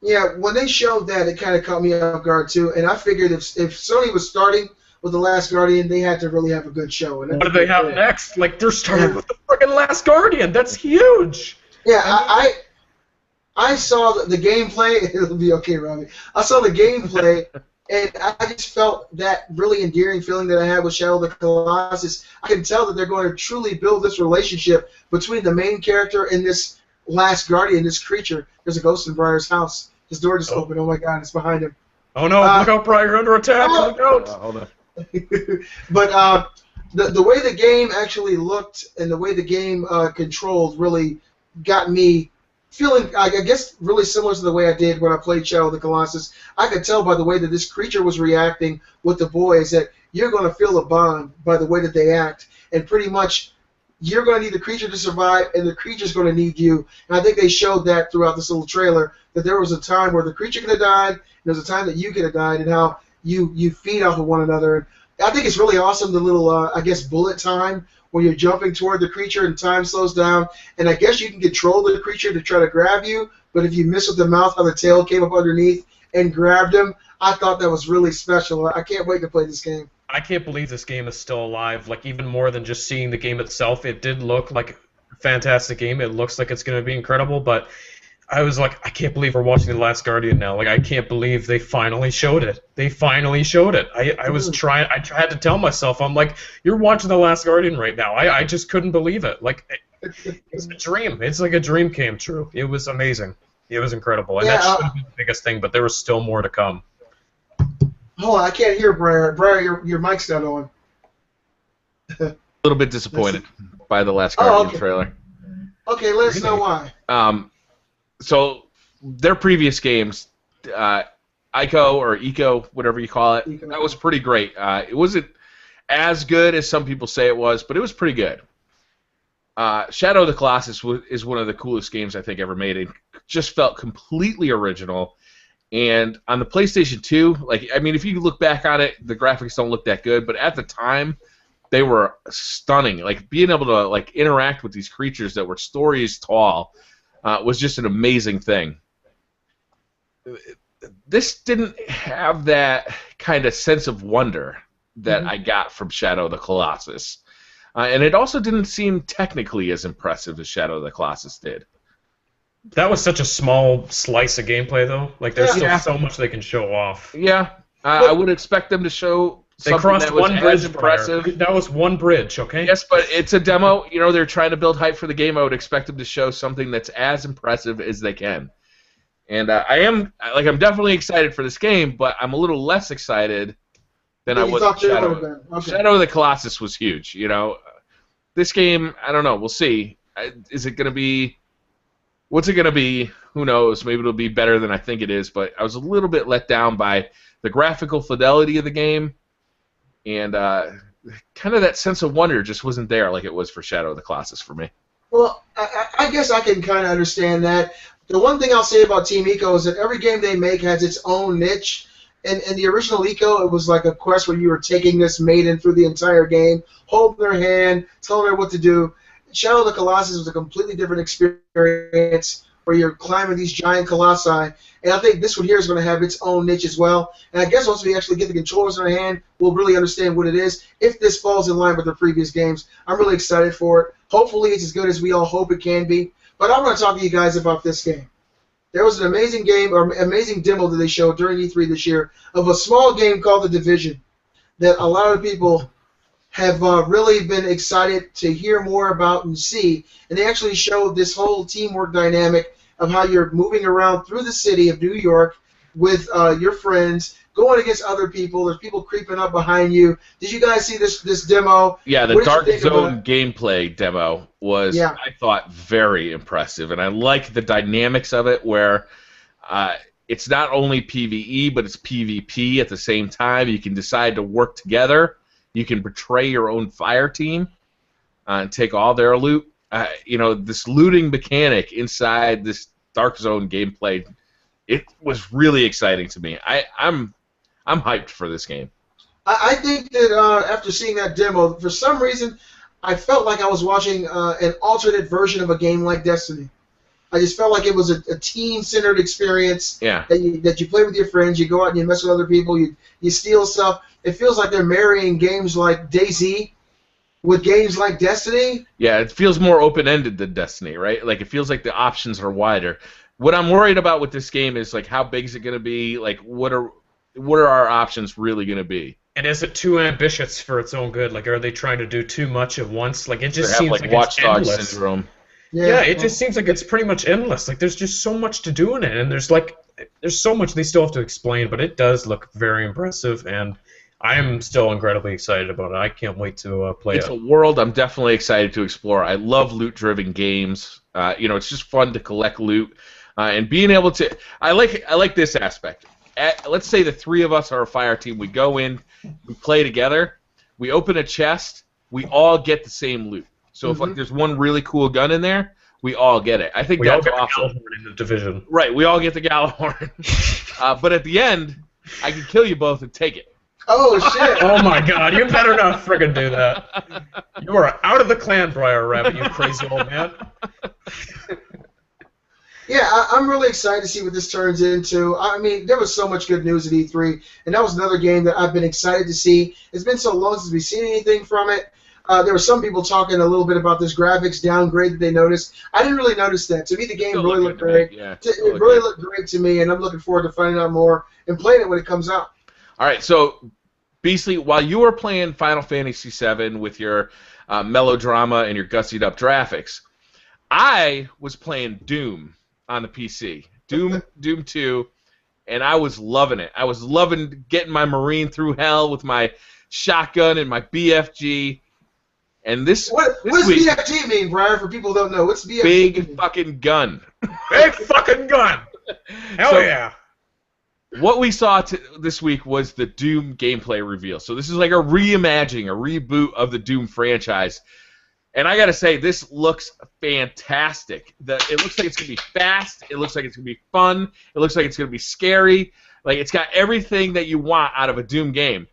Yeah, when they showed that, it kind of caught me off guard too, and I figured if Sony was starting with The Last Guardian, they had to really have a good show. And what do they have next? Like, they're starting with the freaking Last Guardian. That's huge. Yeah, I saw the gameplay. It'll be okay, Robbie. I saw the gameplay, and I just felt that really endearing feeling that I had with Shadow of the Colossus. I can tell that they're going to truly build this relationship between the main character and this Last Guardian, this creature. There's a ghost in Briar's house. His door just opened. Oh my God, it's behind him. Oh no! Look out, Briar! You're under attack! Look out! Hold on. But the way the game actually looked and the way the game controlled really got me feeling, I guess, really similar to the way I did when I played Shadow of the Colossus. I could tell by the way that this creature was reacting with the boys that you're going to feel a bond by the way that they act, and pretty much you're going to need the creature to survive, and the creature's going to need you. And I think they showed that throughout this little trailer, that there was a time where the creature could have died, and there was a time that you could have died, and how you feed off of one another. And I think it's really awesome, the little, I guess, bullet time when you're jumping toward the creature and time slows down. And I guess you can control the creature to try to grab you, but if you miss with the mouth, how the tail came up underneath and grabbed him, I thought that was really special. I can't wait to play this game. I can't believe this game is still alive. Like, even more than just seeing the game itself, it did look like a fantastic game. It looks like it's going to be incredible, but I was like, I can't believe we're watching The Last Guardian now. Like, I can't believe they finally showed it. They finally showed it. I was trying. I had to tell myself, I'm like, you're watching The Last Guardian right now. I just couldn't believe it. Like, it's a dream. It's like a dream came true. It was amazing. It was incredible. And that should have been the biggest thing, but there was still more to come. Hold on, I can't hear Briar. Briar, your mic's not on. A little bit disappointed by the Last Guardian trailer. Okay, let us know why. So their previous games, Ico or Eco, whatever you call it, that was pretty great. It wasn't as good as some people say it was, but it was pretty good. Shadow of the Colossus is one of the coolest games I think ever made. It just felt completely original. And on the PlayStation 2, like, I mean, if you look back on it, the graphics don't look that good, but at the time, they were stunning. Like, being able to like interact with these creatures that were stories tall was just an amazing thing. This didn't have that kind of sense of wonder that I got from Shadow of the Colossus. And it also didn't seem technically as impressive as Shadow of the Colossus did. That was such a small slice of gameplay, though. Like, there's still so much they can show off. Yeah, I would expect them to show something that was as impressive. That was one bridge, okay? Yes, but it's a demo. You know, they're trying to build hype for the game. I would expect them to show something that's as impressive as they can. And I'm definitely excited for this game, but I'm a little less excited than I was with Shadow. Okay. Shadow of the Colossus was huge, you know. this game, I don't know. We'll see. Is it going to be? What's it going to be? Who knows? Maybe it'll be better than I think it is. But I was a little bit let down by the graphical fidelity of the game, and kind of that sense of wonder just wasn't there like it was for Shadow of the Colossus for me. Well, I guess I can kind of understand that. The one thing I'll say about Team Eco is that every game they make has its own niche. And in the original Eco, it was like a quest where you were taking this maiden through the entire game, holding their hand, telling her what to do. Shadow of the Colossus was a completely different experience where you're climbing these giant colossi. And I think this one here is going to have its own niche as well. And I guess once we actually get the controllers in our hand, we'll really understand what it is. If this falls in line with the previous games, I'm really excited for it. Hopefully it's as good as we all hope it can be. But I want to talk to you guys about this game. There was an amazing game, or amazing demo that they showed during E3 this year of a small game called The Division that a lot of people have really been excited to hear more about and see. And they actually showed this whole teamwork dynamic of how you're moving around through the city of New York with your friends, going against other people. There's people creeping up behind you. Did you guys see this demo? Yeah, the Dark Zone gameplay demo was, I thought, very impressive. And I like the dynamics of it where it's not only PvE, but it's PvP at the same time. You can decide to work together. You can betray your own fire team and take all their loot. This looting mechanic inside this Dark Zone gameplay, it was really exciting to me. I'm hyped for this game. I think that after seeing that demo, for some reason, I felt like I was watching an alternate version of a game like Destiny. I just felt like it was a team-centered experience that you play with your friends, you go out and you mess with other people, you steal stuff. It feels like they're marrying games like DayZ with games like Destiny. Yeah, it feels more open-ended than Destiny, right? Like, it feels like the options are wider. What I'm worried about with this game is, like, how big is it going to be? Like, what are our options really going to be? And is it too ambitious for its own good? Like, are they trying to do too much at once? Like, it just seems like Watch it's Dog endless. Syndrome. Yeah, it just seems like it's pretty much endless. Like, there's just so much to do in it, and there's so much they still have to explain, but it does look very impressive, and I am still incredibly excited about it. I can't wait to play it. It's a world I'm definitely excited to explore. I love loot-driven games. It's just fun to collect loot, and being able to. I like this aspect. Let's say the three of us are a fire team. We go in, we play together, we open a chest, we all get the same loot. So if there's one really cool gun in there, we all get it. I think that's awesome. We all get the Gallahorn in the Division. Right, we all get the Gallahorn. But at the end, I can kill you both and take it. Oh, shit. Oh, my God. You better not friggin' do that. You are out of the clan, BriarRabbit, you crazy old man. Yeah, I'm really excited to see what this turns into. I mean, there was so much good news at E3, and that was another game that I've been excited to see. It's been so long since we've seen anything from it. There were some people talking a little bit about this graphics downgrade that they noticed. I didn't really notice that. To me, the game really looked great. It really looked great to me, and I'm looking forward to finding out more and playing it when it comes out. All right, so Beastly, while you were playing Final Fantasy VII with your melodrama and your gussied-up graphics, I was playing Doom on the PC. Doom 2, and I was loving it. I was loving getting my Marine through hell with my shotgun and my BFG. And what does week, BFG mean, Brian? For people who don't know, what's BFG? Big fucking gun. Big fucking gun. Hell yeah. What we saw this week was the Doom gameplay reveal. So this is like a reimagining, a reboot of the Doom franchise. And I got to say, this looks fantastic. It looks like it's going to be fast. It looks like it's going to be fun. It looks like it's going to be scary. Like, it's got everything that you want out of a Doom game.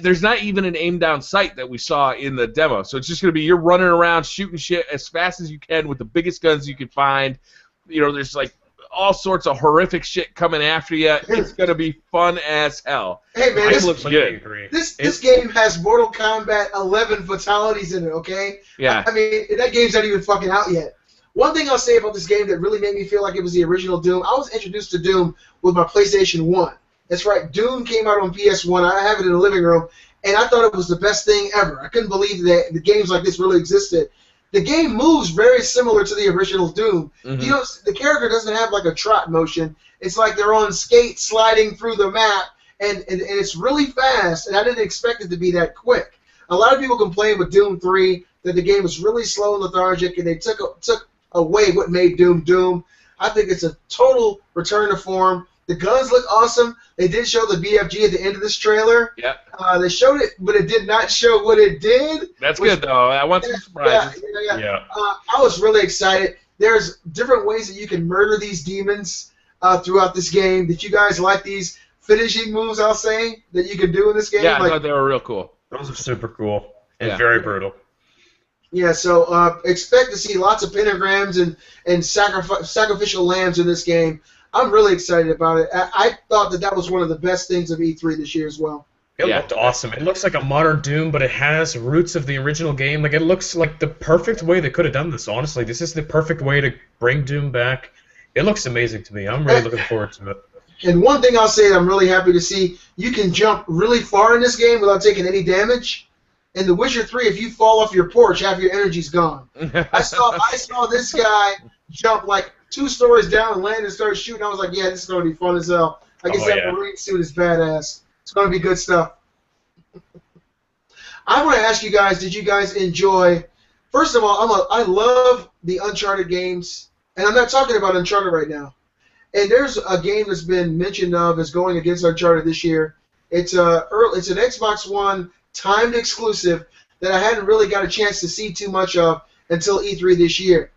There's not even an aim-down sight that we saw in the demo. So it's just going to be you're running around shooting shit as fast as you can with the biggest guns you can find. There's like all sorts of horrific shit coming after you. It's going to be fun as hell. Hey, man, this looks good. This game has Mortal Kombat 11 fatalities in it, okay? Yeah. I mean, that game's not even fucking out yet. One thing I'll say about this game that really made me feel like it was the original Doom, I was introduced to Doom with my PlayStation 1. That's right, Doom came out on PS1. I have it in the living room, and I thought it was the best thing ever. I couldn't believe that the games like this really existed. The game moves very similar to the original Doom. The character doesn't have like a trot motion. It's like they're on skates sliding through the map, and it's really fast, and I didn't expect it to be that quick. A lot of people complain with Doom 3 that the game was really slow and lethargic, and they took away what made Doom Doom. I think it's a total return to form. The guns look awesome. They did show the BFG at the end of this trailer. Yeah. They showed it, but it did not show what it did. That's good, though. I want some surprises. Yeah. I was really excited. There's different ways that you can murder these demons throughout this game. Did you guys like these finishing moves, I'll say, that you can do in this game? Yeah, I thought they were real cool. Those are super cool and very brutal. Yeah, so expect to see lots of pentagrams and sacrificial lambs in this game. I'm really excited about it. I thought that was one of the best things of E3 this year as well. It looked awesome. It looks like a modern Doom, but it has roots of the original game. Like, it looks like the perfect way they could have done this, honestly. This is the perfect way to bring Doom back. It looks amazing to me. I'm really looking forward to it. And one thing I'll say that I'm really happy to see, you can jump really far in this game without taking any damage. In The Witcher 3, if you fall off your porch, half your energy's gone. I saw this guy jump like 2 stories down and land and start shooting. I was like, yeah, this is going to be fun as hell. I guess that Marine suit is badass. It's going to be good stuff. I want to ask you guys, did you guys enjoy... First of all, I love the Uncharted games, and I'm not talking about Uncharted right now. And there's a game that's been mentioned of as going against Uncharted this year. It's an Xbox One timed exclusive that I hadn't really got a chance to see too much of until E3 this year.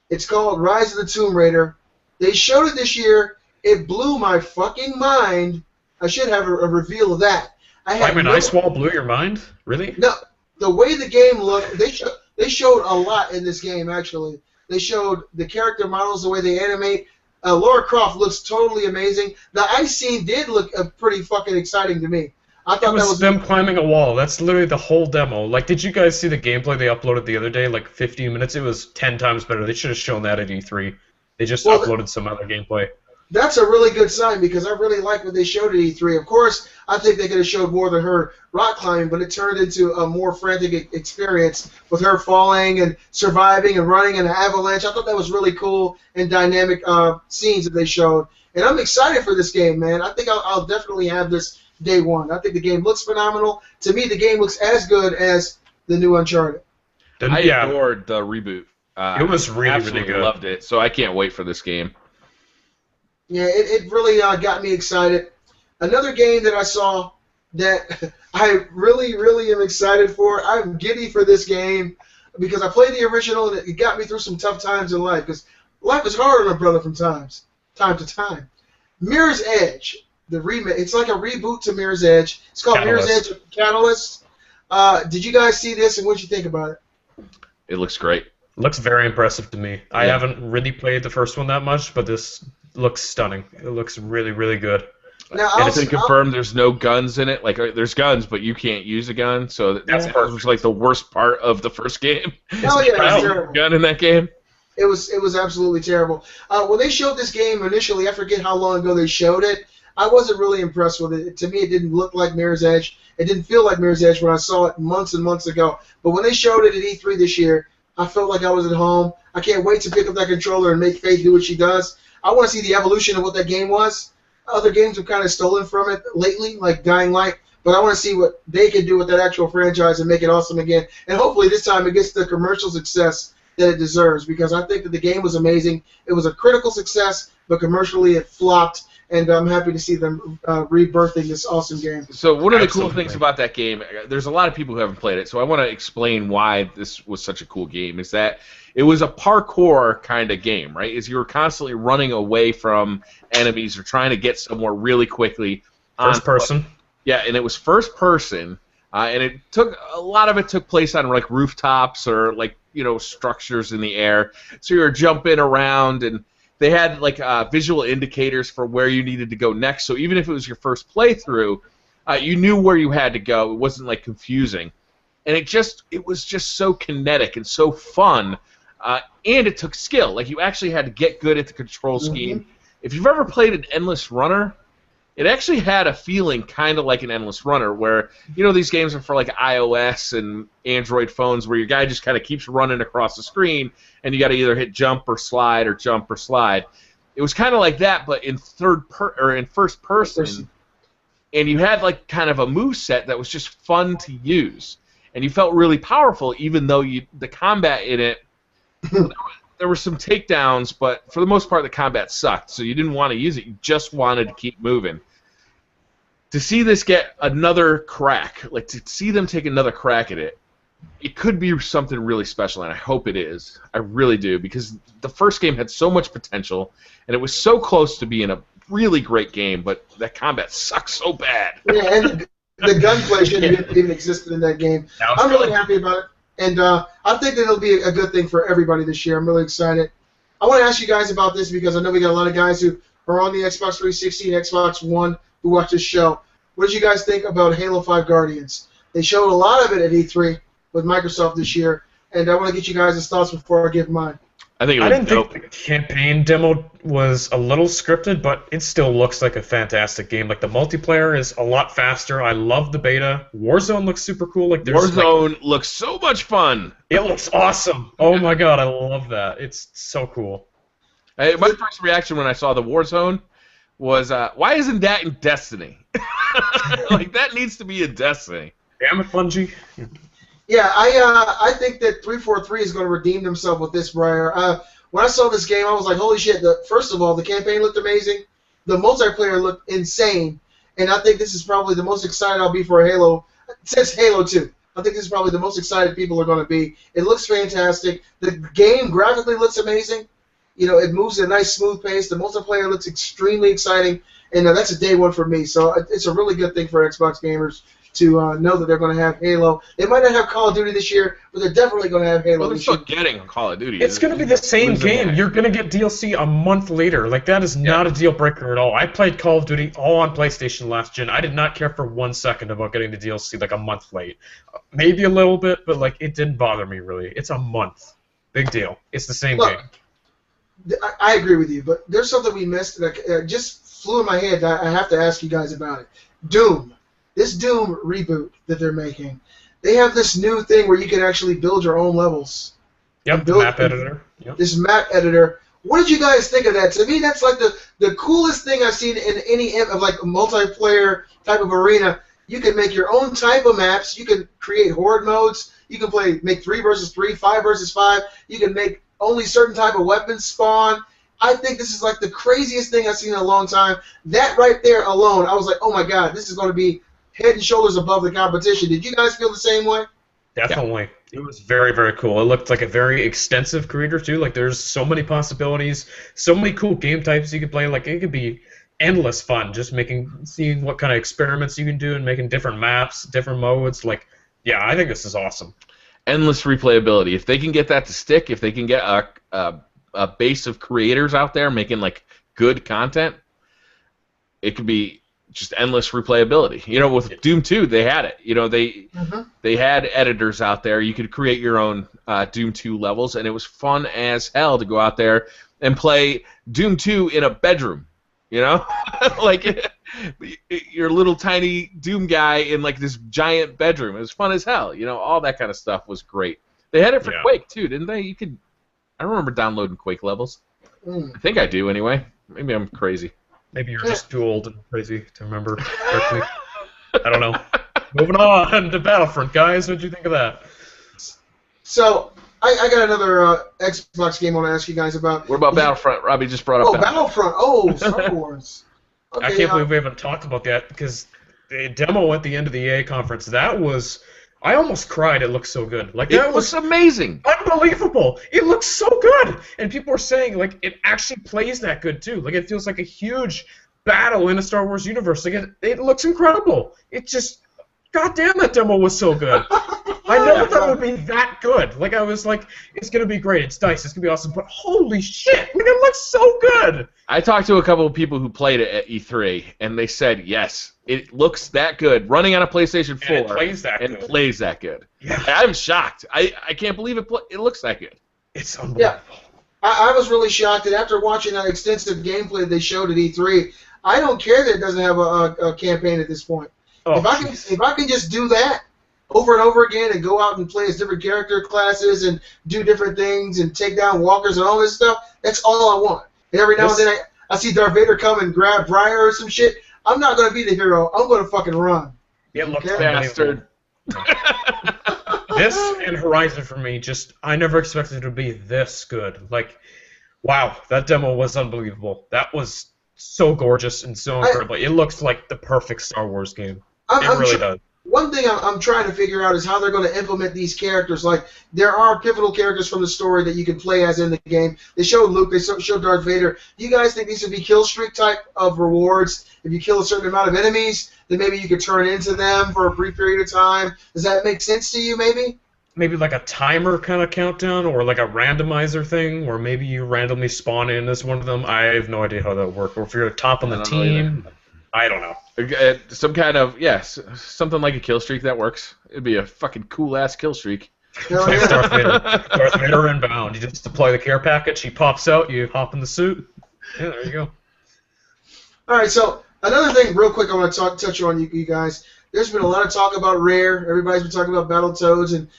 It's called Rise of the Tomb Raider. They showed it this year. It blew my fucking mind. I should have a reveal of that. Ice Wall blew your mind? Really? No. The way the game looked, they showed a lot in this game, actually. They showed the character models, the way they animate. Lara Croft looks totally amazing. The ice scene did look pretty fucking exciting to me. I thought that was them climbing a wall. That's literally the whole demo. Like, did you guys see the gameplay they uploaded the other day? Like 15 minutes. It was 10 times better. They should have shown that at E3. They just uploaded some other gameplay. That's a really good sign because I really like what they showed at E3. Of course, I think they could have showed more than her rock climbing, but it turned into a more frantic experience with her falling and surviving and running in an avalanche. I thought that was really cool and dynamic scenes that they showed. And I'm excited for this game, man. I think I'll definitely have this day one. I think the game looks phenomenal. To me, the game looks as good as the new Uncharted. I adored the reboot. It was really good. Loved it. So I can't wait for this game. Yeah, it really got me excited. Another game that I saw that I really, really am excited for. I'm giddy for this game because I played the original and it got me through some tough times in life because life is hard on a brother from time to time. Mirror's Edge, the remake. It's like a reboot to Mirror's Edge. It's called Mirror's Edge Catalyst. Did you guys see this and what did you think about it? It looks great. It looks very impressive to me. I haven't really played the first one that much, but this looks stunning. It looks really, really good. Now, and it's been confirmed there's no guns in it. Like, there's guns, but you can't use a gun. So that was like the worst part of the first game. Oh yeah, it was terrible. Gun in that game. It was absolutely terrible. When they showed this game initially, I forget how long ago they showed it. I wasn't really impressed with it. To me, it didn't look like Mirror's Edge. It didn't feel like Mirror's Edge when I saw it months and months ago. But when they showed it at E3 this year, I felt like I was at home. I can't wait to pick up that controller and make Faith do what she does. I want to see the evolution of what that game was. Other games have kind of stolen from it lately, like Dying Light, but I want to see what they can do with that actual franchise and make it awesome again. And hopefully this time it gets the commercial success that it deserves because I think that the game was amazing. It was a critical success, but commercially it flopped, and I'm happy to see them rebirthing this awesome game. So one of the cool things about that game, there's a lot of people who haven't played it, so I want to explain why this was such a cool game, is that it was a parkour kind of game, right? Is you were constantly running away from enemies or trying to get somewhere really quickly. First person. Yeah, and it was first person, and a lot of it took place on like rooftops or like structures in the air. So you were jumping around, and they had like visual indicators for where you needed to go next. So even if it was your first playthrough, you knew where you had to go. It wasn't like confusing, and it was just so kinetic and so fun. And it took skill. Like, you actually had to get good at the control scheme. If you've ever played an Endless Runner, it actually had a feeling kind of like an Endless Runner where, these games are for, like, iOS and Android phones where your guy just kind of keeps running across the screen and you got to either hit jump or slide or jump or slide. It was kind of like that, but in first person. And you had, like, kind of a moveset that was just fun to use. and you felt really powerful, even though the combat in it, there were some takedowns, but for the most part, the combat sucked, so you didn't want to use it. You just wanted to keep moving. To see this get another crack, like to see them take another crack at it, it could be something really special, and I hope it is. I really do, because the first game had so much potential, and it was so close to being a really great game, but that combat sucks so bad. Yeah, and the gunplay shouldn't even existed in that game. I'm really happy about it, and I think that it'll be a good thing for everybody this year. I'm really excited. I want to ask you guys about this because I know we got a lot of guys who are on the Xbox 360 and Xbox One who watch this show. What did you guys think about Halo 5 Guardians? They showed a lot of it at E3 with Microsoft this year, and I want to get you guys' thoughts before I give mine. I didn't think the campaign demo was a little scripted, but it still looks like a fantastic game. Like, the multiplayer is a lot faster. I love the beta. Warzone looks super cool. Like, Warzone looks so much fun. It looks awesome. Oh my god, I love that. It's so cool. My first reaction when I saw the Warzone was, why isn't that in Destiny? Like, that needs to be in Destiny. Damn it, Bungie. Yeah, I think that 343 is going to redeem themselves with this, Briar. When I saw this game, I was like, holy shit. First of all, the campaign looked amazing. The multiplayer looked insane. And I think this is probably the most excited I'll be for Halo since Halo 2. I think this is probably the most excited people are going to be. It looks fantastic. The game graphically looks amazing. You know, it moves at a nice, smooth pace. The multiplayer looks extremely exciting. And that's a day one for me. So it's a really good thing for Xbox gamers to know that they're going to have Halo. They might not have Call of Duty this year, but they're definitely going to have Halo well, this year. they're still getting Call of Duty. It's going to be the same game. You're going to get DLC a month later. Like, that is not a deal breaker at all. I played Call of Duty all on PlayStation last gen. I did not care for 1 second about getting the DLC like a month late. Maybe a little bit, but like it didn't bother me really. It's a month. Big deal. It's the same game. I agree with you, but there's something we missed that just flew in my head that I have to ask you guys about it. Doom. This Doom reboot that they're making, they have this new thing where you can actually build your own levels. Yep, the map editor. Yep. This map editor. What did you guys think of that? To me, that's like the coolest thing I've seen in any of like a multiplayer type of arena. You can make your own type of maps. You can create horde modes. You can make 3 versus 3, 5 versus 5. You can make only certain type of weapons spawn. I think this is like the craziest thing I've seen in a long time. That right there alone, I was like, oh my god, this is going to be head and shoulders above the competition. Did you guys feel the same way? Definitely. Yeah. It was very, very cool. It looked like a very extensive creator, too. Like, there's so many possibilities, so many cool game types you could play. Like, it could be endless fun, just seeing what kind of experiments you can do and making different maps, different modes. Like, yeah, I think this is awesome. Endless replayability. If they can get that to stick, if they can get a base of creators out there making, like, good content, it could be just endless replayability. You know, with Doom 2, they had it. You know, they had editors out there. You could create your own Doom 2 levels, and it was fun as hell to go out there and play Doom 2 in a bedroom. You know, like your little tiny Doom guy in like this giant bedroom. It was fun as hell. You know, all that kind of stuff was great. They had it for Quake too, didn't they? I remember downloading Quake levels. I think I do anyway. Maybe I'm crazy. Maybe you're just too old and crazy to remember correctly. I don't know. Moving on to Battlefront, guys. What'd you think of that? So, I got another Xbox game I want to ask you guys about. What about Battlefront? Robbie just brought up Battlefront. Oh, Star Wars. Okay, I can't believe we haven't talked about that, because the demo at the end of the EA conference, that was... I almost cried. It looked so good. Like, it was amazing. Unbelievable. It looks so good. And people are saying, like, it actually plays that good, too. Like, it feels like a huge battle in a Star Wars universe. Like, it looks incredible. It just... God damn, that demo was so good. I never thought it would be that good. Like, I was like, it's going to be great. It's nice. It's going to be awesome. But holy shit, like, it looks so good. I talked to a couple of people who played it at E3, and they said, yes, it looks that good. Running on a PlayStation 4. And it plays that good. Yeah. I'm shocked. I can't believe it looks that good. It's unbelievable. Yeah. I was really shocked that after watching that extensive gameplay they showed at E3, I don't care that it doesn't have a campaign at this point. Oh, if I can just do that over and over again and go out and play as different character classes and do different things and take down walkers and all this stuff, that's all I want. And every now and then I see Darth Vader come and grab Briar or some shit. I'm not going to be the hero. I'm going to fucking run. It looks bastard. This and Horizon for me, I never expected it to be this good. Like, wow, that demo was unbelievable. That was so gorgeous and so incredible. It looks like the perfect Star Wars game. It really does. One thing I'm trying to figure out is how they're going to implement these characters. Like, there are pivotal characters from the story that you can play as in the game. They showed Luke, they showed Darth Vader. Do you guys think these would be kill streak type of rewards? If you kill a certain amount of enemies, then maybe you could turn into them for a brief period of time. Does that make sense to you, maybe? Maybe like a timer kind of countdown, or like a randomizer thing, or maybe you randomly spawn in as one of them. I have no idea how that would work. Or if you're top on the team, I don't know. Some kind of, yes, something like a kill streak that works. It'd be a fucking cool-ass kill streak. Like Darth Vader. Darth Vader inbound. You just deploy the care package, he pops out, you hop in the suit. Yeah, there you go. All right, so another thing real quick I want to touch on, you guys. There's been a lot of talk about Rare. Everybody's been talking about Battletoads and,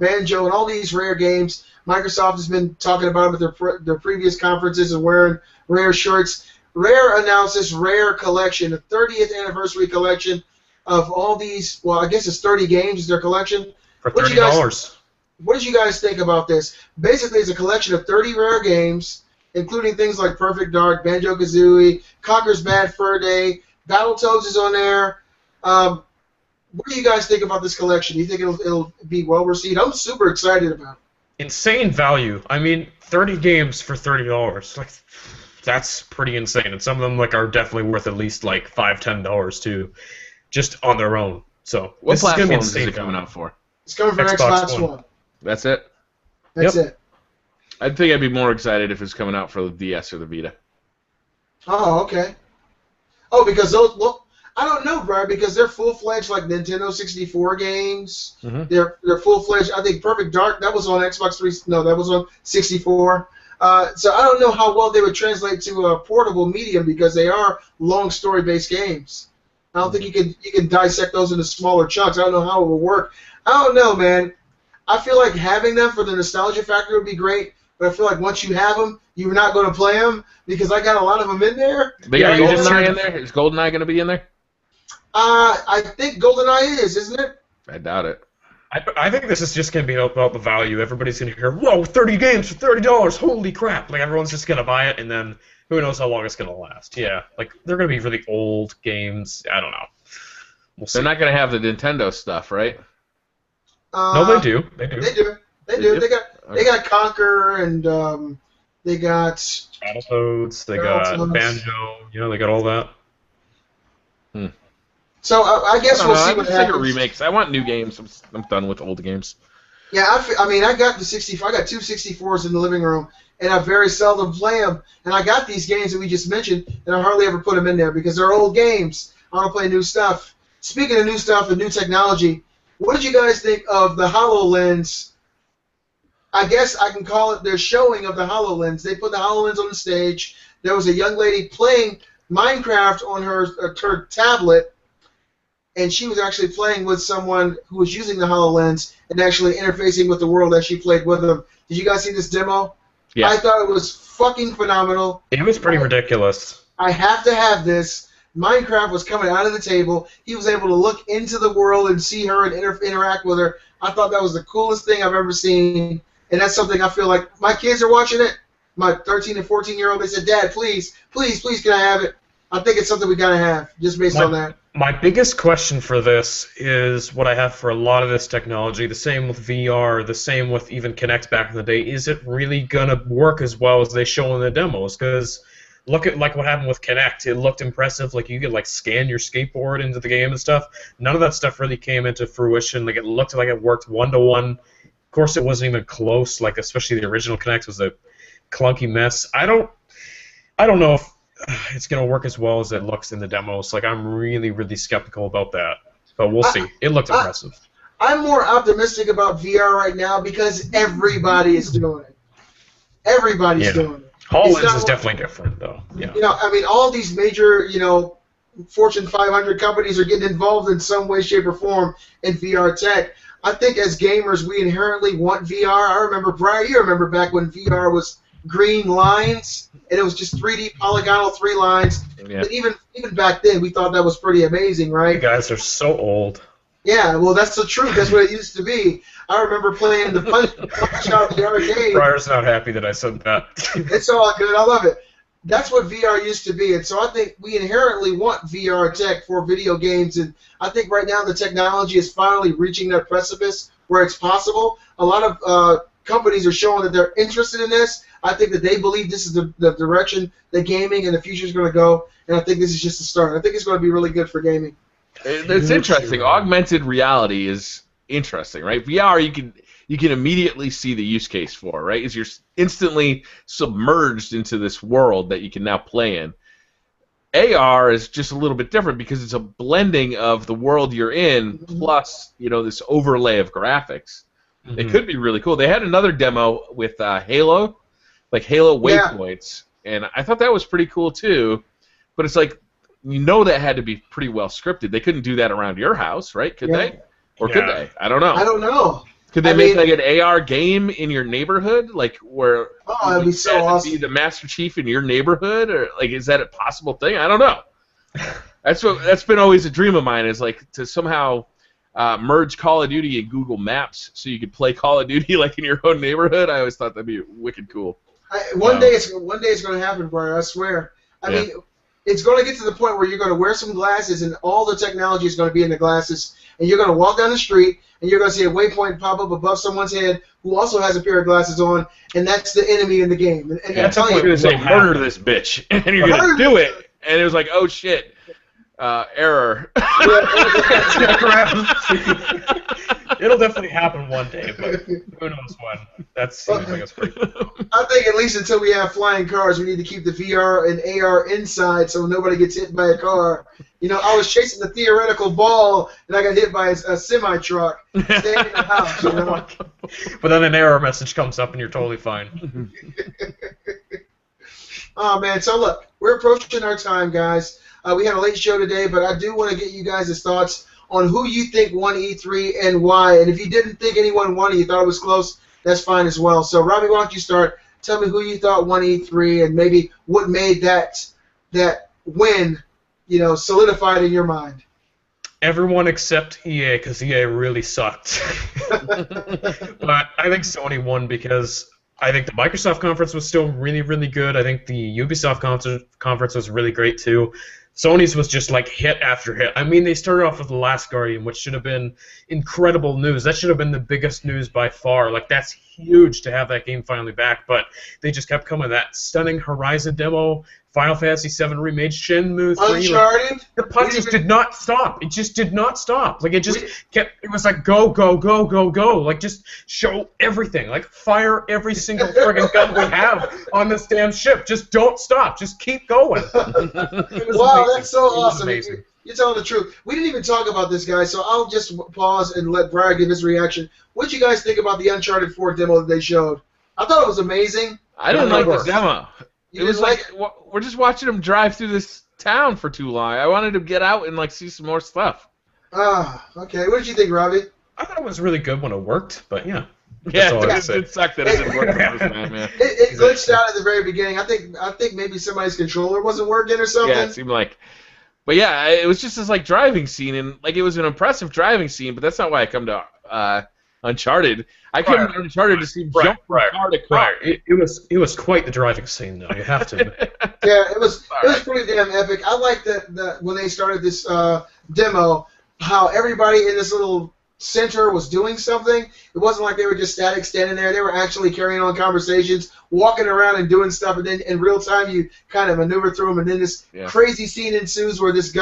Banjo and all these Rare games. Microsoft has been talking about them at their previous conferences and wearing Rare shirts. Rare announces Rare Collection, the 30th anniversary collection of all these. Well, I guess it's 30 games is their collection. For $30. What did you guys think about this? Basically, it's a collection of 30 Rare games, including things like Perfect Dark, Banjo-Kazooie, Conker's Bad Fur Day, Battletoads is on there. What do you guys think about this collection? Do you think it'll be well received? I'm super excited about it. Insane value. I mean, 30 games for $30. Like, that's pretty insane. And some of them are definitely worth at least $5, $10 too, just on their own. So what platforms is it coming out for? It's coming for Xbox One. That's it. That's it. I think I'd be more excited if it's coming out for the DS or the Vita. Oh, okay. Oh, because those. Well, I don't know, Brian, because they're full-fledged Nintendo 64 games. Mm-hmm. They're full-fledged. I think Perfect Dark, that was on Xbox 3. No, that was on 64. So I don't know how well they would translate to a portable medium because they are long story-based games. I don't think you can dissect those into smaller chunks. I don't know how it will work. I don't know, man. I feel like having them for the nostalgia factor would be great, but I feel like once you have them, you're not going to play them because I got a lot of them in there. They got GoldenEye in there? Is GoldenEye going to be in there? I think GoldenEye isn't it? I doubt it. I think this is just going to be about the value. Everybody's going to hear, whoa, 30 games for $30, holy crap. Everyone's just going to buy it, and then who knows how long it's going to last. Yeah, they're going to be really old games. I don't know. We'll see. They're not going to have the Nintendo stuff, right? No, they do. They do. They do. They got Conker, and they got Battletoads, they got Banjo, they got all that. So I guess we'll see what happens. Remakes. I want new games. I'm done with old games. Yeah, I got the 64. I got two 64s in the living room, and I very seldom play them. And I got these games that we just mentioned, and I hardly ever put them in there because they're old games. I want to play new stuff. Speaking of new stuff and new technology, what did you guys think of the HoloLens? I guess I can call it their showing of the HoloLens. They put the HoloLens on the stage. There was a young lady playing Minecraft on her tablet, and she was actually playing with someone who was using the HoloLens and actually interfacing with the world as she played with them. Did you guys see this demo? Yeah. I thought it was fucking phenomenal. It was pretty ridiculous. I have to have this. Minecraft was coming out of the table. He was able to look into the world and see her and interact with her. I thought that was the coolest thing I've ever seen, and that's something I feel like my kids are watching it. My 13 and 14-year-old, they said, Dad, please, can I have it? I think it's something we got to have, just based on that. My biggest question for this is what I have for a lot of this technology, the same with VR, the same with even Kinect back in the day. Is it really going to work as well as they show in the demos? Because look at what happened with Kinect. It looked impressive. You could scan your skateboard into the game and stuff. None of that stuff really came into fruition. It looked like it worked one-to-one. Of course, it wasn't even close. Especially the original Kinect was a clunky mess. I don't know if it's going to work as well as it looks in the demos. I'm really, really skeptical about that. But we'll see. It looked impressive. I'm more optimistic about VR right now because everybody is doing it. Everybody's doing it. HoloLens is definitely different, though. Yeah. All these major, Fortune 500 companies are getting involved in some way, shape, or form in VR tech. I think as gamers, we inherently want VR. I remember, Brian, you remember back when VR was green lines, and it was just 3D polygonal 3 lines. Yeah. But even back then, we thought that was pretty amazing, right? You guys are so old. Yeah, well, that's the truth. That's what it used to be. I remember playing the Punch-Out the arcade. Briar's not happy that I said that. It's all good. I love it. That's what VR used to be, and so I think we inherently want VR tech for video games, and I think right now the technology is finally reaching that precipice where it's possible. A lot of companies are showing that they're interested in this. I think that they believe this is the direction that gaming in the future is going to go, and I think this is just the start. I think it's going to be really good for gaming. It's interesting. Augmented reality is interesting, right? VR, you can immediately see the use case for, right? Is you're instantly submerged into this world that you can now play in. AR is just a little bit different because it's a blending of the world you're in plus, this overlay of graphics. Mm-hmm. It could be really cool. They had another demo with Halo, like Halo Waypoints, and I thought that was pretty cool too. But it's like, that had to be pretty well scripted. They couldn't do that around your house, right? Could they? Or could they? I don't know. I don't know. Could they make like an AR game in your neighborhood, like where that'd be so awesome. Be the Master Chief in your neighborhood, or like is that a possible thing? I don't know. That's been always a dream of mine, is like to somehow merge Call of Duty and Google Maps so you could play Call of Duty like in your own neighborhood. I always thought that'd be wicked cool. One day it's going to happen, Brian. I swear. I mean, it's going to get to the point where you're going to wear some glasses, and all the technology is going to be in the glasses, and you're going to walk down the street, and you're going to see a waypoint pop up above someone's head who also has a pair of glasses on, and that's the enemy in the game. And I'm telling you, you're going to say, murder this bitch, and you're going to do it, and it was like, oh shit, error. It'll definitely happen one day, but who knows when. That seems like it's pretty cool. I think at least until we have flying cars, we need to keep the VR and AR inside so nobody gets hit by a car. I was chasing the theoretical ball, and I got hit by a semi-truck staying in the house. But then an error message comes up, and you're totally fine. Oh, man. So, look, we're approaching our time, guys. We had a late show today, but I do want to get you guys' thoughts on who you think won E3 and why. And if you didn't think anyone won and you thought it was close, that's fine as well. So, Robbie, why don't you start? Tell me who you thought won E3 and maybe what made that win, solidified in your mind. Everyone except EA, because EA really sucked. But I think Sony won because I think the Microsoft conference was still really, really good. I think the Ubisoft conference was really great too. Sony's was just like hit after hit. I mean, they started off with The Last Guardian, which should have been incredible news. That should have been the biggest news by far. Like, that's huge to have that game finally back. But they just kept coming. That stunning Horizon demo, Final Fantasy VII Remake, Shenmue 3. Uncharted? Like, the punches did not stop. It just did not stop. Like, it just kept, it was like, go, go, go, go, go. Like, just show everything. Like, fire every single friggin' gun we have on this damn ship. Just don't stop. Just keep going. Wow, that's so awesome. You're telling the truth. We didn't even talk about this, guys, so I'll just pause and let Briar give his reaction. What did you guys think about the Uncharted 4 demo that they showed? I thought it was amazing. I didn't like the demo. It was like we're just watching them drive through this town for too long. I wanted to get out and see some more stuff. Okay. What did you think, Robbie? I thought it was really good when it worked, but yeah. Yeah, it sucked that it didn't work the first time, man. It glitched out at the very beginning. I think maybe somebody's controller wasn't working or something. Yeah, it seemed like. But yeah, it was just this driving scene, and it was an impressive driving scene. But that's not why I come to Uncharted. I came to Uncharted to see jump from car to car. It was quite the driving scene, though. You have to admit. Yeah, it was pretty damn epic. I liked that when they started this demo, how everybody in this little center was doing something. It wasn't like they were just static standing there. They were actually carrying on conversations, walking around and doing stuff, and then in real time you kind of maneuver through them, and then this crazy scene ensues where this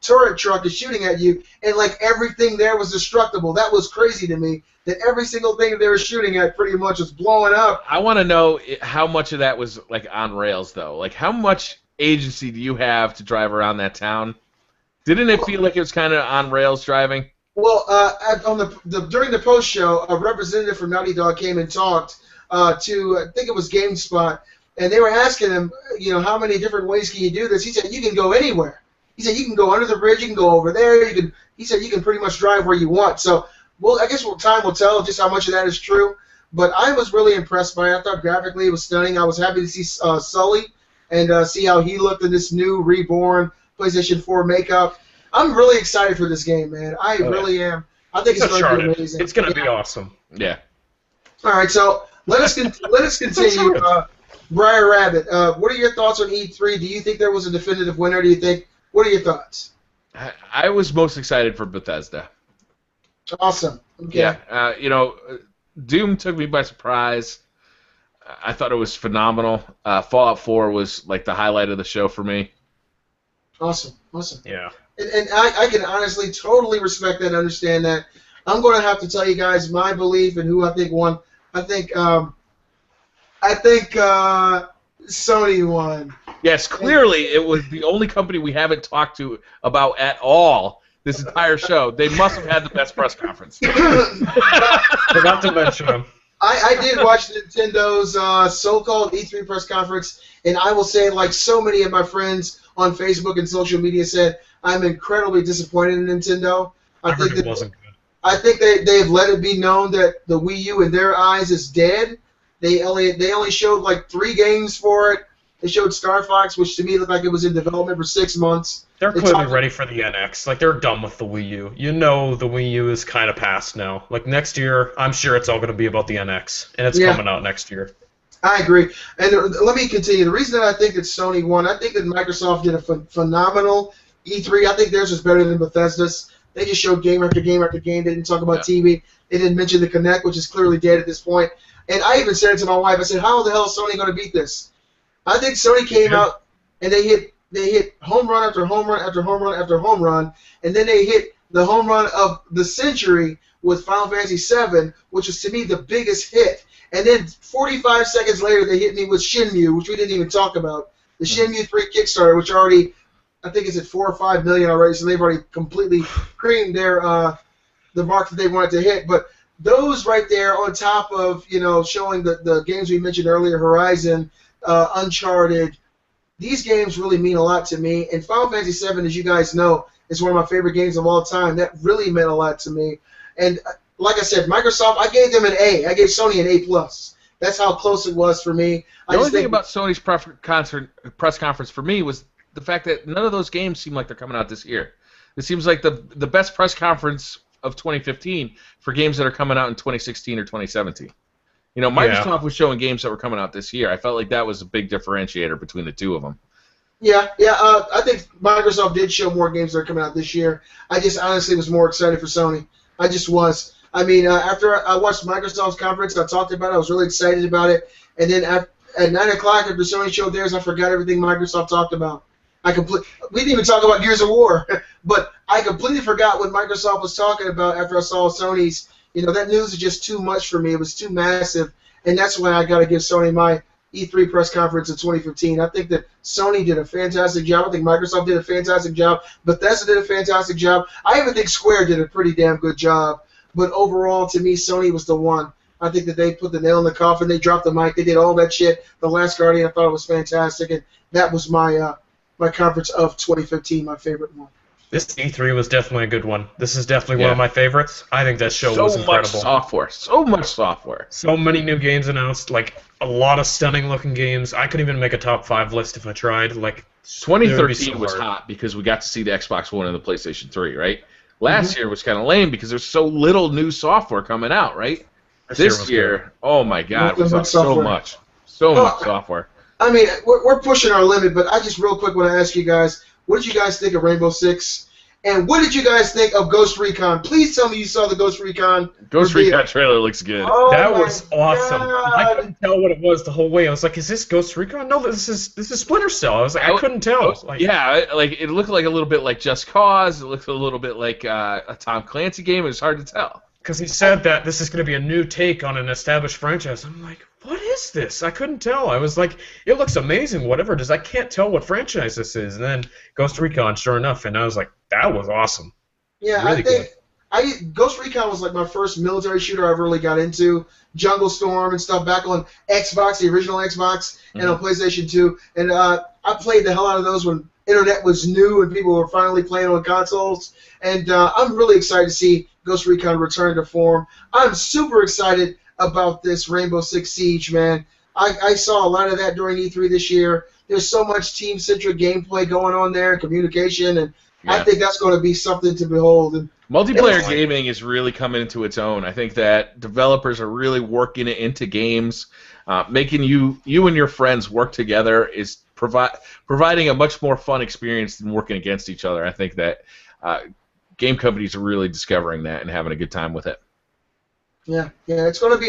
turret truck is shooting at you, and everything there was destructible. That was crazy to me, that every single thing that they were shooting at pretty much was blowing up. I want to know how much of that was on rails, though. How much agency do you have to drive around that town? Didn't it feel like it was kind of on rails driving? Well, during the post show, a representative from Naughty Dog came and talked to, I think it was GameSpot, and they were asking him, how many different ways can you do this? He said, you can go anywhere. He said, you can go under the bridge, you can go over there. He said, you can pretty much drive where you want. So, I guess time will tell just how much of that is true. But I was really impressed by it. I thought graphically it was stunning. I was happy to see Sully and see how he looked in this new reborn PlayStation 4 makeup. I'm really excited for this game, man. I really am. I think it's going to be amazing. It's going to be awesome. Yeah. All right, so let us continue. BriarRabbit, what are your thoughts on E3? Do you think there was a definitive winner? What are your thoughts? I was most excited for Bethesda. Awesome. Okay. Yeah. Doom took me by surprise. I thought it was phenomenal. Fallout 4 was like the highlight of the show for me. Awesome. Yeah. And I can honestly totally respect that and understand that. I'm going to have to tell you guys my belief and who I think won. I think Sony won. Yes, clearly it was the only company we haven't talked to about at all this entire show. They must have had the best press conference. Forgot to mention them. I did watch Nintendo's so-called E3 press conference, and I will say, like so many of my friends on Facebook and social media said, I'm incredibly disappointed in Nintendo. I think it wasn't good. I think they've let it be known that the Wii U in their eyes is dead. They only showed like 3 games for it. They showed Star Fox, which to me looked like it was in development for 6 months. They're clearly ready for the NX. Like, they're done with the Wii U. You know the Wii U is kind of past now. Like, next year, I'm sure it's all going to be about the NX, and it's coming out next year. I agree. And let me continue. The reason that I think that Sony won, I think that Microsoft did a phenomenal E3. I think theirs was better than Bethesda's. They just showed game after game after game. They didn't talk about TV. They didn't mention the Kinect, which is clearly dead at this point. And I even said it to my wife. I said, how the hell is Sony going to beat this? I think Sony came out and they hit home run after home run after home run after home run, and then they hit the home run of the century with Final Fantasy VII, which is to me the biggest hit. And then 45 seconds later, they hit me with Shenmue, which we didn't even talk about. The Shenmue 3 Kickstarter, which already, I think it's at 4 or 5 million already, so they've already completely creamed their the mark that they wanted to hit. But those right there, on top of showing the games we mentioned earlier, Horizon, Uncharted, these games really mean a lot to me. And Final Fantasy VII, as you guys know, is one of my favorite games of all time. That really meant a lot to me. And like I said, Microsoft, I gave them an A. I gave Sony an A+. That's how close it was for me. The only thing about Sony's press conference for me was the fact that none of those games seem like they're coming out this year. It seems like the best press conference of 2015 for games that are coming out in 2016 or 2017. Microsoft was showing games that were coming out this year. I felt like that was a big differentiator between the two of them. Yeah. I think Microsoft did show more games that are coming out this year. I just honestly was more excited for Sony. I just was. I mean, after I watched Microsoft's conference, I talked about it. I was really excited about it. And then at 9 o'clock, after Sony showed theirs, I forgot everything Microsoft talked about. We didn't even talk about Gears of War, but I completely forgot what Microsoft was talking about after I saw Sony's. That news is just too much for me. It was too massive, and that's why I got to give Sony my E3 press conference in 2015. I think that Sony did a fantastic job. I think Microsoft did a fantastic job. Bethesda did a fantastic job. I even think Square did a pretty damn good job. But overall, to me, Sony was the one. I think that they put the nail in the coffin. They dropped the mic. They did all that shit. The Last Guardian, I thought it was fantastic, and that was my my conference of 2015, my favorite one. This E3 was definitely a good one. This is definitely one of my favorites. I think that show was incredible. So much software. So many new games announced, like a lot of stunning looking games. I couldn't even make a top 5 list if I tried. Like 2013 was hot because we got to see the Xbox One and the PlayStation 3, right? Last year was kind of lame because there's so little new software coming out, right? This year, oh my God, we saw so much software. I mean, we're pushing our limit, but I just real quick want to ask you guys, what did you guys think of Rainbow Six? And what did you guys think of Ghost Recon? Please tell me you saw the Ghost Recon. Recon trailer looks good. Oh, that was awesome. God. I couldn't tell what it was the whole way. I was like, "Is this Ghost Recon? No, this is Splinter Cell." I was like, I couldn't tell. It looked like a little bit like Just Cause. It looked a little bit like a Tom Clancy game. It was hard to tell. Because he said that this is going to be a new take on an established franchise. I'm like, what is this? I couldn't tell. I was like, it looks amazing, whatever it is. I can't tell what franchise this is. And then Ghost Recon, sure enough, and I was like, that was awesome. Yeah, really I think Ghost Recon was like my first military shooter I ever really got into. Jungle Storm and stuff back on Xbox, the original Xbox, and on PlayStation 2. And I played the hell out of those when internet was new and people were finally playing on consoles. And I'm really excited to see Ghost Recon return to form. I'm super excited about this Rainbow Six Siege, man. I saw a lot of that during E3 this year. There's so much team-centric gameplay going on there, communication, and I think that's going to be something to behold. And multiplayer gaming is really coming into its own. I think that developers are really working it into games, making you and your friends work together is providing a much more fun experience than working against each other. I think that game companies are really discovering that and having a good time with it. Yeah, it's going to be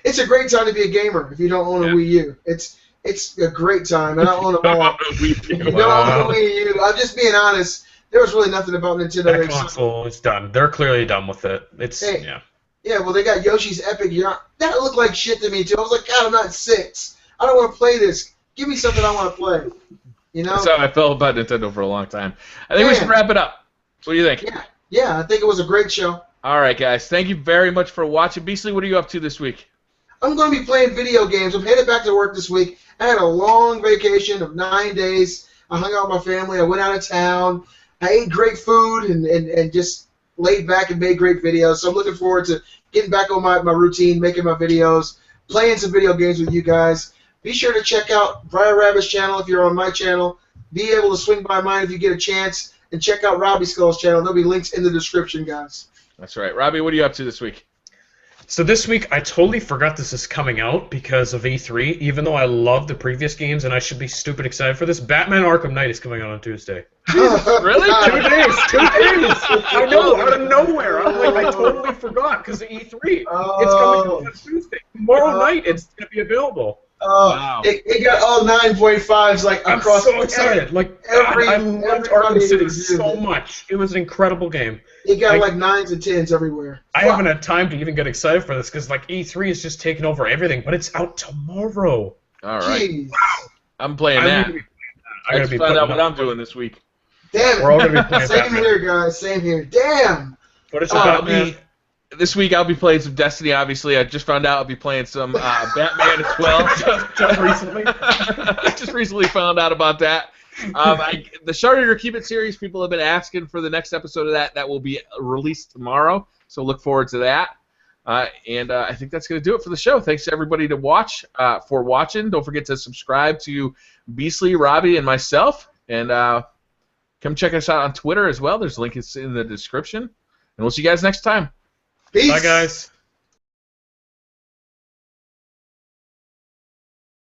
it's a great time to be a gamer if you don't own a Wii U. It's a great time, and I own them all. If you don't own a Wii U, I'm just being honest. There was really nothing about Nintendo. That console is done. They're clearly done with it. Yeah, well, they got Yoshi's Epic Yarn. That looked like shit to me, too. I was like, God, I'm not 6. I don't want to play this. Give me something I want to play. You know? That's how I felt about Nintendo for a long time. I think we should wrap it up. What do you think? Yeah, I think it was a great show. All right, guys. Thank you very much for watching. Beastly, what are you up to this week? I'm going to be playing video games. I'm headed back to work this week. I had a long vacation of 9 days. I hung out with my family. I went out of town. I ate great food and just laid back and made great videos. So I'm looking forward to getting back on my routine, making my videos, playing some video games with you guys. Be sure to check out BriarRabbit's channel if you're on my channel. Be able to swing by mine if you get a chance. And check out Robbie Skull's channel. There'll be links in the description, guys. That's right. Robbie, what are you up to this week? So this week, I totally forgot this is coming out because of E3, even though I love the previous games and I should be stupid excited for this. Batman Arkham Knight is coming out on Tuesday. Really? 2 days! 2 days! I know, out of nowhere. I'm like, I totally forgot because of E3. It's coming out on Tuesday. Tomorrow night, it's going to be available. Wow. It got all 9.5s like across. I'm so excited. I loved Arkham City so much. It was an incredible game. It got like 9s and 10s everywhere. I haven't had time to even get excited for this because like E3 is just taking over everything, but it's out tomorrow. All right. Jeez. I'm playing that. I just found out what I'm doing this week. Damn it. We're all going to be playing Same Batman. here, guys. Same here. Damn. What is about me? This week I'll be playing some Destiny, obviously. I just found out I'll be playing some Batman as well. Just recently? Just recently found out about that. The Shard or Keep It series, people have been asking for the next episode of that. That will be released tomorrow, so look forward to that. And I think that's going to do it for the show. Thanks to everybody for watching. Don't forget to subscribe to Beastly, Robbie, and myself. And come check us out on Twitter as well. There's a link in the description. And we'll see you guys next time. Peace. Bye, guys.